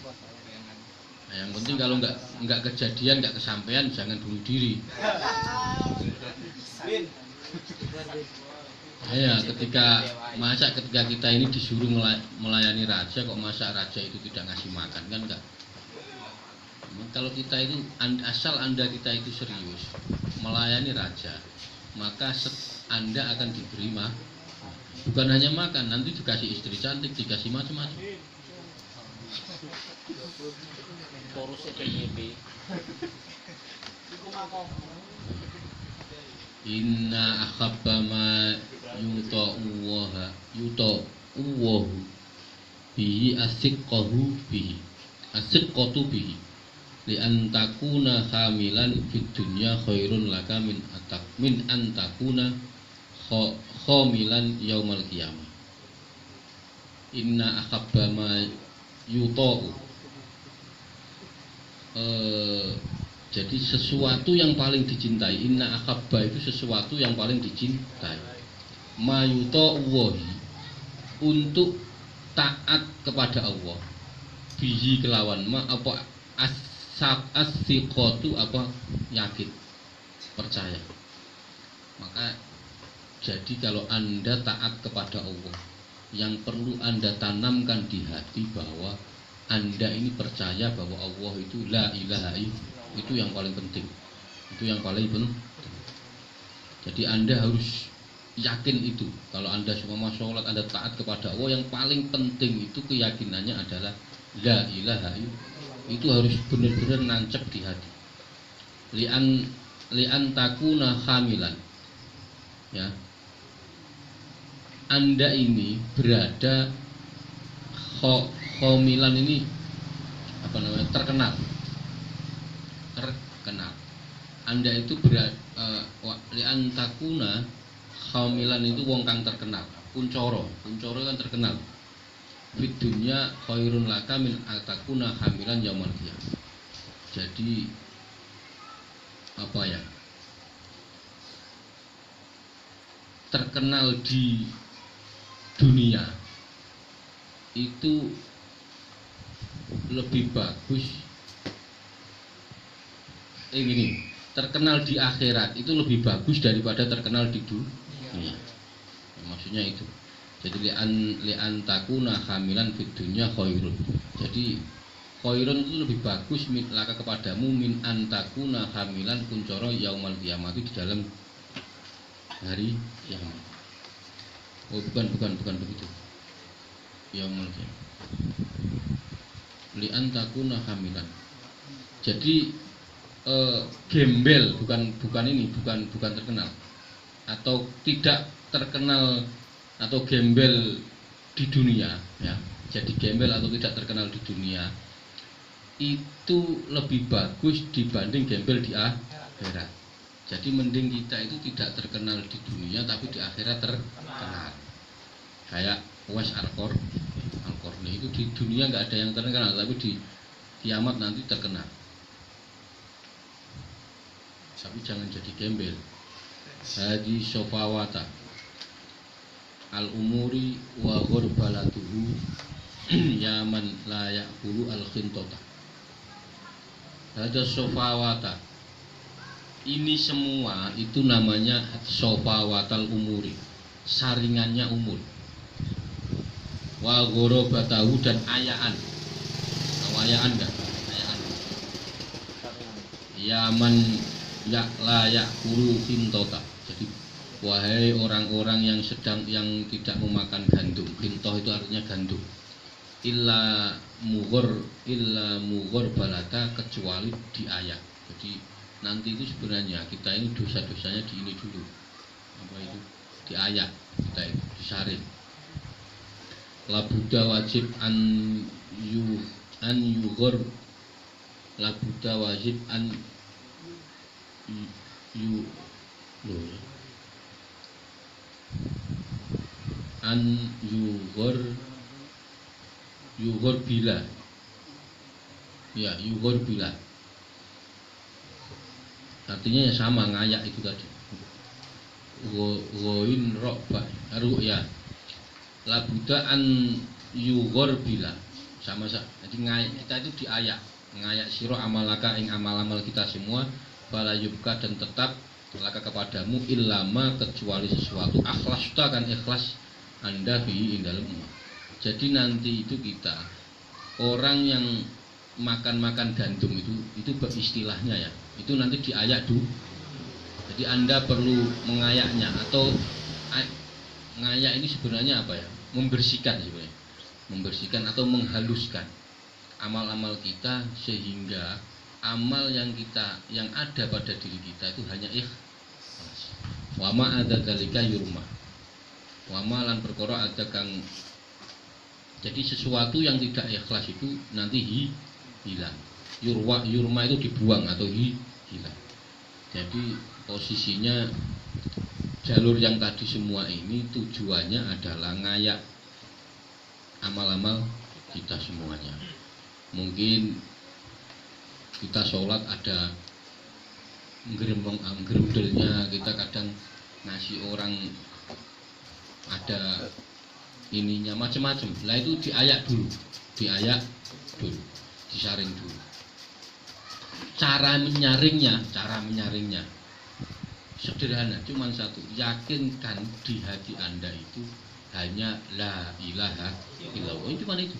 Speaker 2: Nah, yang penting kalau nggak kejadian, nggak kesampaian, jangan bunuh diri. Ya, ketika kita ini disuruh melayani raja, kok masa raja itu tidak ngasih makan, kan enggak. Kalau kita itu asal kita itu serius melayani raja, maka Anda akan diberi makan. Bukan hanya makan, nanti dikasih istri cantik, dikasih macam-macam. Inna akhabba ma yuta'uwahu bihi asiqqatu bihi. li antakuna hamilan fid dunya khairun laka min antakuna khamilan yaumal qiyamah. Inna akhabba ma yuta'u. Jadi sesuatu yang paling dicintai, inna akhabba itu sesuatu yang paling dicintai. Ma yuta'u wahi, untuk taat kepada Allah. Bihi kelawan ma apa as-siqatu apa yakin, percaya. Maka jadi kalau Anda taat kepada Allah, yang perlu Anda tanamkan di hati bahwa Anda ini percaya bahwa Allah itu la ilaha illallah. Itu yang paling penting. Itu yang paling penting. Jadi Anda harus yakin itu. Kalau Anda semua sholat, Anda taat kepada Allah, yang paling penting itu keyakinannya adalah la ilaha illallah. Itu harus benar-benar nancep di hati. Li'an takuna hamilan. Ya. Anda ini berada khomilan ini apa namanya, terkenal. Anda itu li'an takuna khomilan itu wong kang terkenal. Kuncoro kan terkenal. Fid dunya khairun laka min atakuna hamilan yaumal qiyamah. Jadi apa ya? Terkenal di dunia itu lebih bagus. Gini, terkenal di akhirat itu lebih bagus daripada terkenal di dunia. Maksudnya itu. Jadi li'an takuna hamilan fid dunya khairun. Jadi khairun itu lebih bagus laka kepadamu min antakuna hamilan kuncoro yaumal qiyamah, itu di dalam hari kiamat. Oh bukan begitu. Yaumul qiyamah. Li'an takuna hamilan. Jadi gembel, bukan terkenal atau tidak terkenal atau gembel di dunia, ya. Jadi gembel atau tidak terkenal di dunia itu lebih bagus dibanding gembel di akhirat. Jadi mending kita itu tidak terkenal di dunia tapi di akhirat terkenal. Kayak Uwais Al-Qarni itu di dunia nggak ada yang terkenal, tapi di kiamat nanti terkenal. Tapi jangan jadi gembel. Hadi sofawata al-umuri wa ghurbalatuhu yaman la ya'kulu al-khintota. Hada sofawata, ini semua itu namanya sofawatal umuri, saringannya umur. Wa ghurabatahu, dan ayaan. Tahu ayaan enggak? Ayaan. Yaman ya layak kuru khintota. Jadi wahai orang-orang yang tidak memakan gandum. Khintoh itu artinya gandum. Illa mughor balata, kecuali diayak. Jadi nanti itu sebenarnya kita ini dosa-dosanya di ini dulu. Apa itu? Diayak, kita itu disaring. Labuda wajib an yughor. Labuda wajib an yughor bila, ya yughor bila, artinya ya sama, ngayak itu tadi. Goin rokba ya, labuda an yughor bila, sama. Jadi ngayak kita itu diayak, ngayak siro amalaka ing amal-amal kita semua. Fala yubka, dan tetap laka kepadamu illama, kecuali sesuatu akhlasta, kan ikhlas Anda fi dalam umat. Jadi nanti itu kita orang yang makan gandum itu beristilahnya ya, itu nanti diayak dulu. Jadi Anda perlu mengayaknya, atau ngayak ini sebenarnya apa ya? Membersihkan sebenarnya, membersihkan atau menghaluskan amal-amal kita, sehingga amal yang ada pada diri kita itu hanya ikhlas. Wama ada dalika yurma. Wama lan perkara ada kang. Jadi sesuatu yang tidak ikhlas itu nanti hilang. yurma itu dibuang atau hilang. Jadi posisinya jalur yang tadi semua ini tujuannya adalah ngayak amal-amal kita semuanya. Mungkin kita sholat ada geremdelnya, kita kadang ngasih orang ada ininya macam-macam. Lah itu diayak dulu, disaring dulu. Cara menyaringnya sederhana, cuma satu, yakinkan di hati Anda itu hanya la ilaha illallah, cuma itu.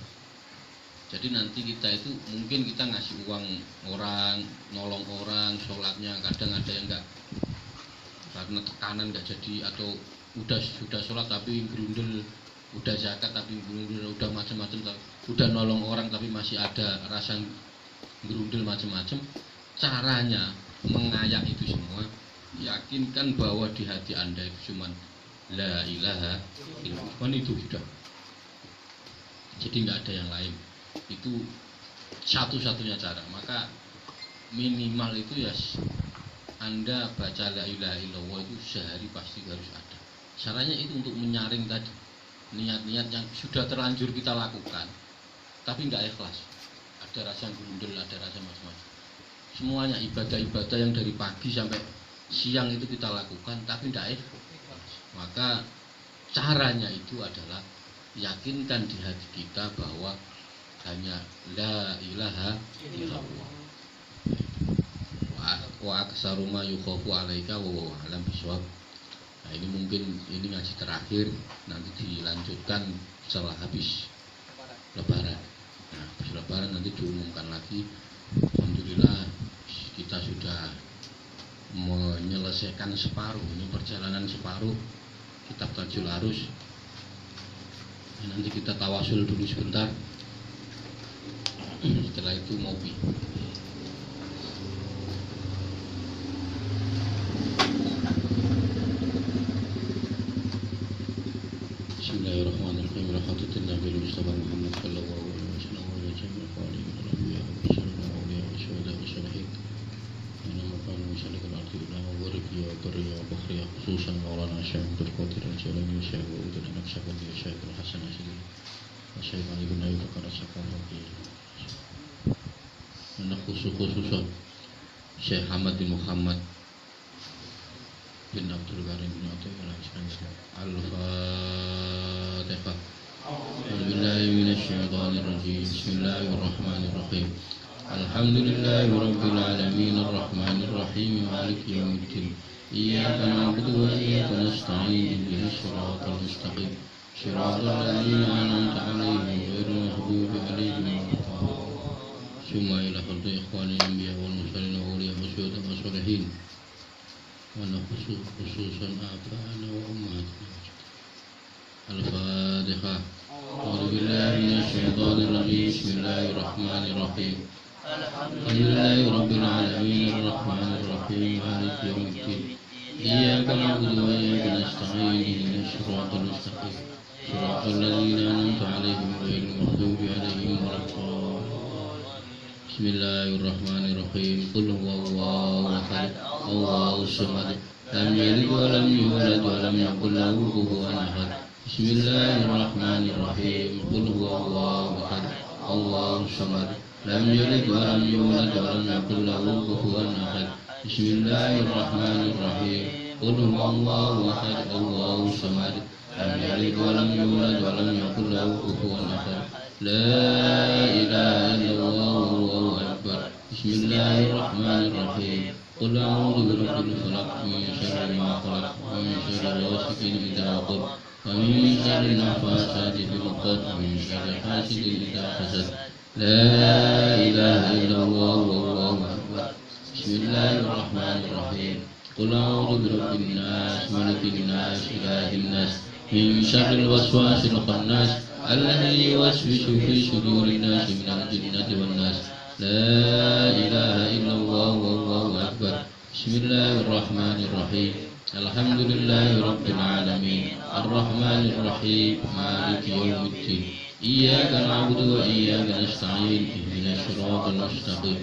Speaker 2: Jadi nanti kita itu mungkin kita ngasih uang orang, nolong orang, sholatnya kadang ada yang enggak karena tekanan enggak jadi, atau sudah sholat tapi gerundel, udah zakat tapi gerundel, udah macam-macam, udah nolong orang tapi masih ada rasa gerundel macam-macam. Caranya mengayak itu semua, yakinkan bahwa di hati Anda itu cuma la ilaha illallah, cuma itu sudah. Jadi nggak ada yang lain. Itu satu-satunya cara. Maka minimal itu ya Anda baca la ilaha illallah itu sehari pasti harus ada. Caranya itu untuk menyaring tadi niat-niat yang sudah terlanjur kita lakukan tapi nggak ikhlas, ada rasa gundul, ada rasa macam-macam. Semuanya ibadah-ibadah yang dari pagi sampai siang itu kita lakukan tapi nggak ikhlas. Maka caranya itu adalah yakinkan di hati kita bahwa hanya la ilaha illallah. Wa aksaru ma yukhafu alaika wa alam bisawab. Nah, ini mungkin ini ngaji terakhir, nanti dilanjutkan setelah habis lebaran. Nah, habis lebaran nanti diumumkan lagi. Alhamdulillah kita sudah menyelesaikan separuh, ini perjalanan separuh kitab Tajul Arus. Nanti kita tawasul dulu sebentar. Setelah itu ngopi. Bismillahirrahmanirrahim. Rahmatullahi Nabi Mustafa Muhammad sallallahu alaihi wasallam wa jami'il qawlihi wa anbiya wa sallallahu alaihi wa syuhada wa salihin. Ana maqam musallik al-ardi ila wa riya wa barriya wa bakhriya khususan Maulana Syekh Abdul Qadir Al-Jilani Syekh wa Udud An-Naqsyabandi Syekh Al-Hasan Asy'ari wa Syekh Ali bin Ayyub Al-Sakandari. Anak khususan Syekh Hamad bin Muhammad bin Abdul Karim bin Atiyah Al-Fatihah. A'udzubillahi minasyaitonir rajim. Bismillahirrahmanirrahim. Alhamdulillahi rabbil alamin arrahmanir rahim maliki yaumiddin. Iyyaka na'budu wa iyyaka nasta'in ihdinas siratal mustaqim. Shiratal ladzina an'amta 'alaihim ghairil maghdubi 'alaihim waladdallin. Summa ila khalqi ikhwanil anbiya wal mursalin wa awliya wa syuhada wa sholihin. Wa nafsu khususan abana wa ummatina. Al-Fatihah. A'udzu billahi minasyaitonir rajim. Bismillahirrahmanirrahim. Alhamdulillahi rabbil alamin arrahmanir rahim maliki yaumiddin. Iyyaka na'budu wa iyyaka nasta'in ihdinas siratal mustaqim. Shiratal ladzina an'amta 'alaihim ghairil maghdubi 'alaihim waladdallin. Bismillahirrahmanirrahim. Qul huwallahu ahad, Allahus samad, lam yalid wa lam yulad wa lam yakul lahu kufuwan ahad. Bismillahirrahmanirrahim. Qul huwallahu ahad, Allahus samad, lam yalid wa lam yulad wa lam yakul lahu kufuwan ahad. Bismillahirrahmanirrahim. Qul huwallahu ahad, Allahus samad, lam yalid wa lam yulad wa lam yakul lahu kufuwan ahad. La ilaha illallah wallahu akbar. Bismillahirrahmanirrahim. Qul a'udzu birabbil falaq min syarri ma khalaq wa min syarri ghasiqin idza waqab wa min syarri naffasati fil 'uqad wa min syarri hasidin idza hasad. La ilaha illallah wallahu akbar. Bismillahirrahmanirrahim. Qul a'udzu birabbin nas, malikin nas, ilahin nas, min syarril waswasil khannas alladzi yuwaswisu fi sudurin nas minal jinnati wan nas. La ilaha illallah wallahu akbar. Bismillahirrahmanirrahim. الحمد لله رب العالمين الرحمن الرحيم مالك يوم الدين إياك نعبد وإياك نستعين اهدنا الصراط المستقيم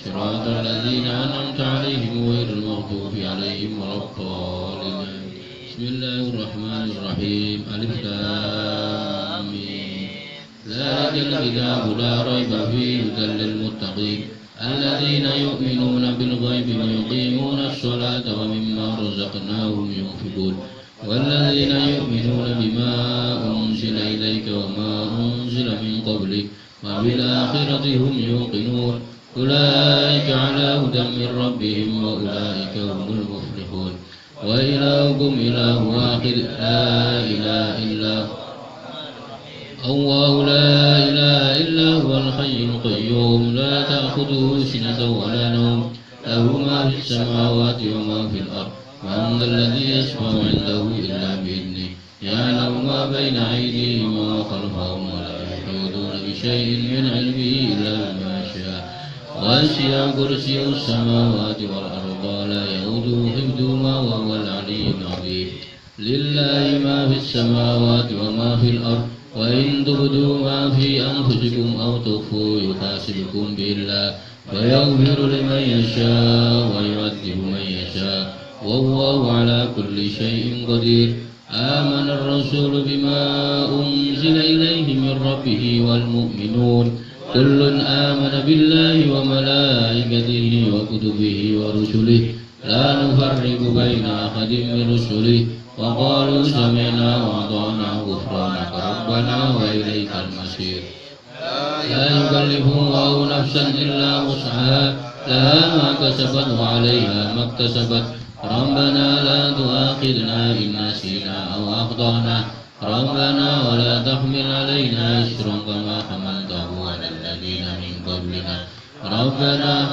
Speaker 2: صراط الذين أنعمت عليهم غير المغضوب عليهم ولا الضالين بسم الله الرحمن الرحيم ألف لام ميم ذلك الكتاب لا ريب فيه هدى للمتقين الذين يؤمنون بالغيب ويقيمون الصلاة ومما رزقناهم ينفقون والذين يؤمنون بما أنزل إليك وما أنزل من قبلك وبالآخرة هم يوقنون أولئك على هدى من ربهم وأولئك هم المفلحون وإلهكم إله واحد لا إله إلا هو الله لا إله إلا هو الحي القيوم لا تأخذه سنة ولا نوم له ما في السماوات وما في الأرض من ذا الذي يشفع عنده إلا بإذنه يعلم ما بين أيديهم وما خلفهم ولا يحيطون بشيء من علمه إلا بما شاء وسع كرسي السماوات والأرض ولا يؤوده حفظهما وهو العلي العظيم لله ما في السماوات وما في الأرض وإن تبدوا ما في أنفسكم أو تخفوا يحاسبكم بالله فيغفر لمن يشاء ويعذب من يشاء والله على كل شيء قدير آمن الرسول بما أنزل إليه من ربه والمؤمنون كل آمن بالله وملائكته وكتبه ورسله لا نفرق بين أحد من رسله وقالوا سمعنا وأطعنا غفرانك ربنا وإليك المصير لا يكلف الله نفسا إلا وسعها لها ما كسبت وعليها ما اكتسبت ربنا لا تؤاخذنا إن نسينا أو أخطأنا ربنا ولا تحمل علينا إصرا كما حملته على الذين من قبلنا ربنا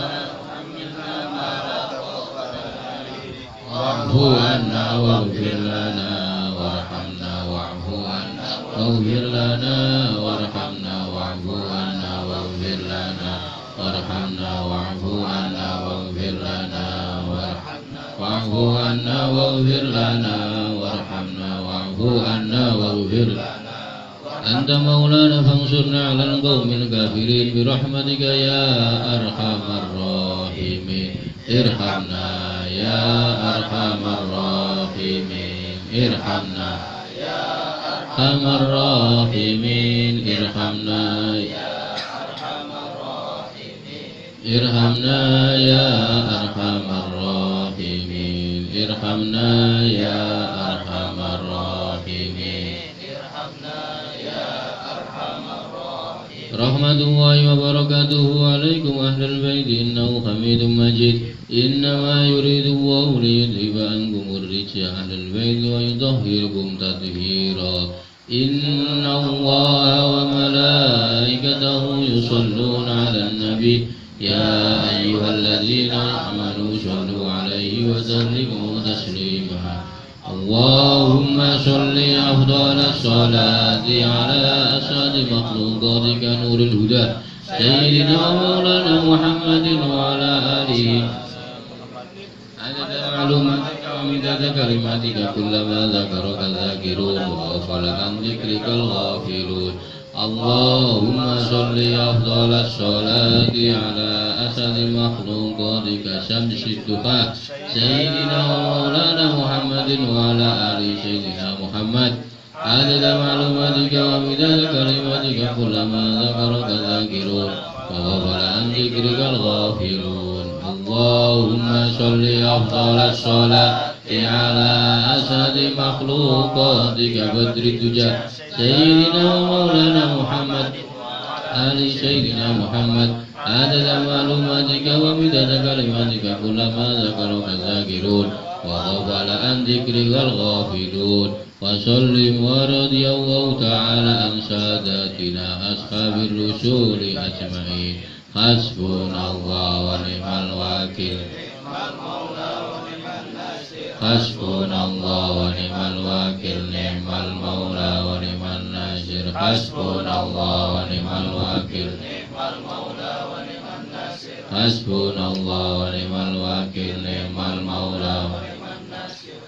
Speaker 2: واعف عنا واغفر لنا وارحمنا واعف عنا واغفر لنا وارحمنا واعف عنا واغفر لنا وارحمنا واعف عنا واغفر لنا واعف عنا واغفر لنا وارحمنا واعف عنا واغفر لنا أنت مولانا فانصرنا على القوم الكافرين برحمتك يا أرحم الراحمين ارحمنا يا أرحم الراحمين ارحمنا يا أرحم الراحمين ارحمنا يا أرحم الراحمين ارحمنا يا أرحم الراحمين ارحمنا يا أرحم الراحمين ارحمنا يا أرحم الراحمين رحمة الله وبركاته عليكم أهل البيت إنه حميد مجيد إنما يريد الله ليذهب عنكم الرجس أهل البيت ويطهركم تطهيرا إن الله وملائكته يصلون على النبي يا أيها الذين آمنوا صلوا عليه وسلموا تسليما اللهم صل أفضل الصلاة على أسعد مخلوقاتك نور الهدى سيدنا مولانا محمد وعلى آله عدد معلوماتك ومداد كلماتك كلما ذكرك الذاكرون وغفل عن ذكرك الغافلون اللهم صل أفضل الصلاة على أسد مخلوقاتك شمس الضحى سيدنا مولانا محمد وعلى آل سيدنا محمد عدد معلوماتك ومداد كلماتك كلما ذكرك الذاكرون وغفل عن ذكرك الغافلون اللهم صل أفضل الصلاة على أسد مخلوقاتك بدر الدجى سيدنا مولانا محمد آل سيدنا محمد عدد معلوماتك ومداد كلماتك كلما ذكرك الذاكرون وغفل عن ذكرك الغافلون وسلم ورضي الله تعالى عن ساداتنا أصحاب الرسول أجمعين حسبنا الله ونعم الوكيل حسبنا الله ونعم الوكيل نعم المولى ونعم الناصر حسبنا الله ونعم الوكيل نعم المولى ونعم الناصر حسبنا الله ونعم الوكيل نعم المولى ونعم الناصر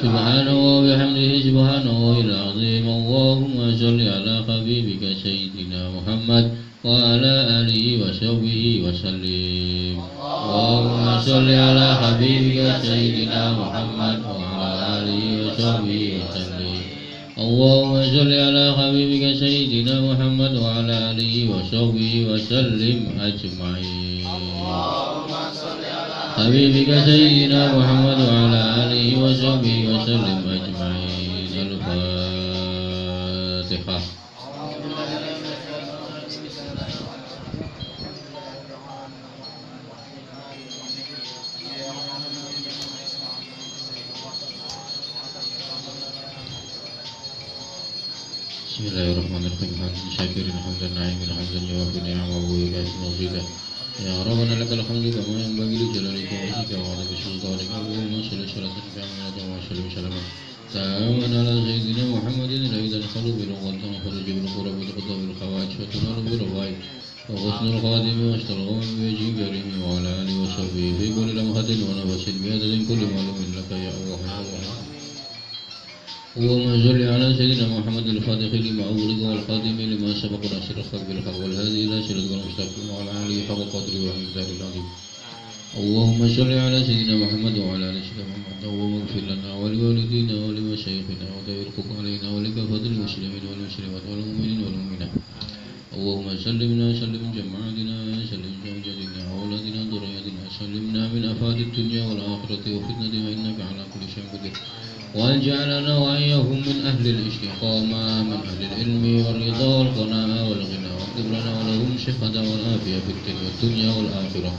Speaker 2: سبحانه وبحمده سبحانه العظيم. اللهم صل على حبيبك سيدنا محمد وعلى آله وصحبه وسلم. اللهم صل على حبيبك سيدنا محمد وعلى آله وصحبه وسلم. اللهم صل على حبيبك سيدنا محمد وعلى آله وصحبه وسلم أجمعين. حبيبك سيدنا محمد وعلى آله وصحبه وسلم أجمعين. الفاتحة. Bismillahirrahmanirrahim. Hamdan syakirin hamdan na'imin hamdan yuwafi ni'amahu wa yukafi mazidah. Ya Rabbana lakal hamdu kama yanbaghi li jalalika wa wajhika wa 'azimi sultanika. Allahumma shalli salatan kamilatan wa sallim salaman taman ala sayyidina Muhammadin al khalq bil ghadam khuruj bil qurab bil qadam bil khawaij wa tunalu bil rawaid wa husnul khawatim wa ashtalgham bi wajhin karim wa ala alihi wa sahbihi fi kulli lamhatin wa nafasin bi adadin kulli ma'lumin laka ya Allah ya Allah. اللهم صل على سيدنا محمد الفاتح لما أغلق والخاتم لما سبق ناصر الحق بالحق والهادي إلى صراطك المستقيم وعلى آله حق قدره ومقداره العظيم. اللهم صل على سيدنا محمد وعلى آل سيدنا محمد. اللهم اغفر لنا ولوالدينا ولمشايخنا وداوي الحق علينا ولكافة المسلمين والمسلمات والمؤمنين والمؤمنات. اللهم سلمنا سلم جماعتنا سلم زوجاتنا أولادنا ذرياتنا سلمنا من آفات الدنيا والآخرة وفتنة إنك على كل شيء قدير. واجعلنا وإياهم من أهل الاستقامة من أهل العلم والرضا والقناعة والغنى واكتب لنا ولهم الصحة والعافية في الدنيا والآخرة.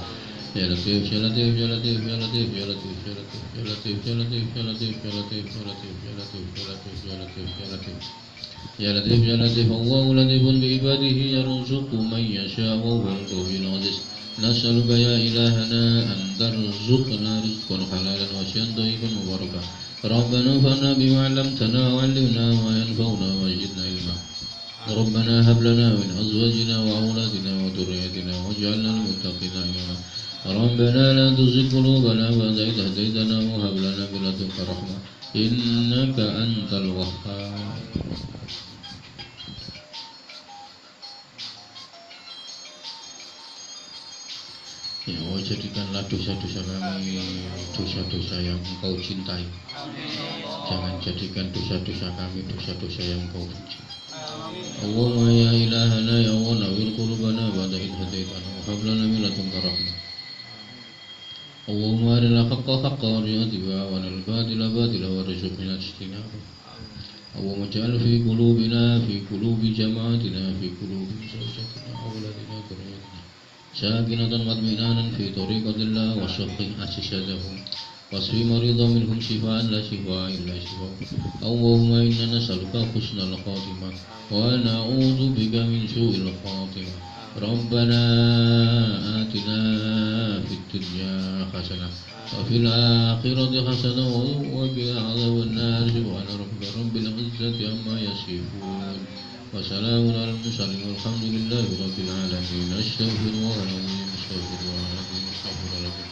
Speaker 2: يا لطيف يا لطيف يا لطيف يا لطيف يا لطيف يا لطيف يا لطيف يا لطيف يا لطيف يا لطيف يا لطيف يا لطيف يا لطيف يا لطيف يا لطيف يا لطيف. الله لطيف بعباده يرزق من يشاء وهو القوي العزيز. نسألك يا إلهنا أن ترزقنا رزقا حلالا وشيئا طيبا مباركا. ربنا انفعنا بما علمتنا وعلمنا ما ينفعنا وزدنا علما. ربنا هب لنا من أزواجنا وأولادنا وذرياتنا واجعلنا للمتقين إماما. ربنا لا تزغ قلوبنا بعد إذ هديتنا وهب لنا من لدنك رحمة إنك أنت الوهاب. Ya Allah, jadikanlah dosa-dosa kami dosa-dosa yang Engkau cintai. Jangan jadikan dosa-dosa kami dosa-dosa yang Engkau benci. Allahumma ya ilahana ya Allah nawwir qulubana ba'da idh hadaitana wa hab lana min ladunka rahmah. Allahumma arina haqqa haqqa warzuqna ittiba'ahu wa arina al-batila batila warzuqna ijtinaba. Allahumma ij'al fi qulubina fi qulubi jama'atina fi qulubi zawjatina awladina dhurriyyatina sakinatan wa itminanan fi tariqatillah wa shaffi assadahum wasfi maridah minhum shifaan la shifaa illa shifaa. Allahumma inna nas'aluka husnal khatimah wa na'udzu bika min su'il khatimah. Rabbana atina fid dunya hasanah wa fil akhirati hasanah wa qina adzaban nar. Subhana rabbika rabbil izzati amma yasifun wa salamun alal mursalin walhamdulillahi rabbil alamin. Astaghfirullahaladzim astaghfirullahaladzim.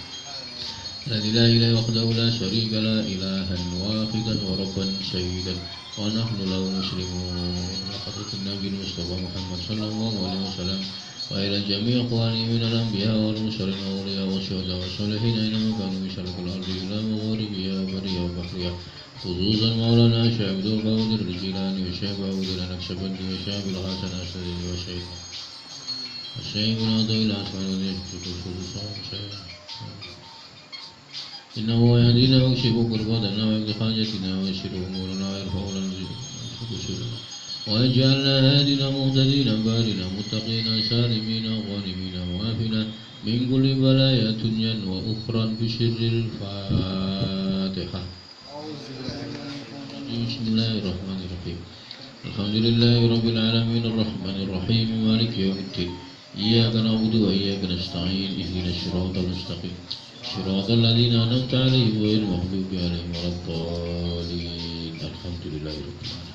Speaker 2: لا إله إلا وحده لا شريك لا إلها واحدا وربا شهيدا ونحن له مسلمون. لقد النبي المصطفى محمد صلى الله عليه وسلم وإلى جميع إخوانه من الأنبياء والمرسلين والأولياء والشهداء والصالحين أينما كانوا بشرق الأرض إلى مغاربها وبرها وبحرها. خصوصا مولانا شيخ عبد القادر الجيلاني وشيخ أبو ذر النكشبندي وشيخ الحسن الأسدي وشيخ بن عطية الأسماعيلي خصوصا إنه يهدينا ويكشف كرباتنا ويقضي حاجتنا ويشر أمورنا ويرفع لنا ذكورنا ويجعلنا هادنا مهتدين بارنا متقين سالمين غانمين وافنا من كل بلايا دنيا وأخرى بشر الفاتحة. بسم الله الرحمن الرحيم. الحمد لله رب العالمين الرحمن الرحيم مالك يوم الدين. إياك نعبد وإياك نستعين اهدنا الصراط المستقيم صراط الذين أنعمت عليهم غير المغضوب عليهم ولا الضالين. الحمد لله رب العالمين.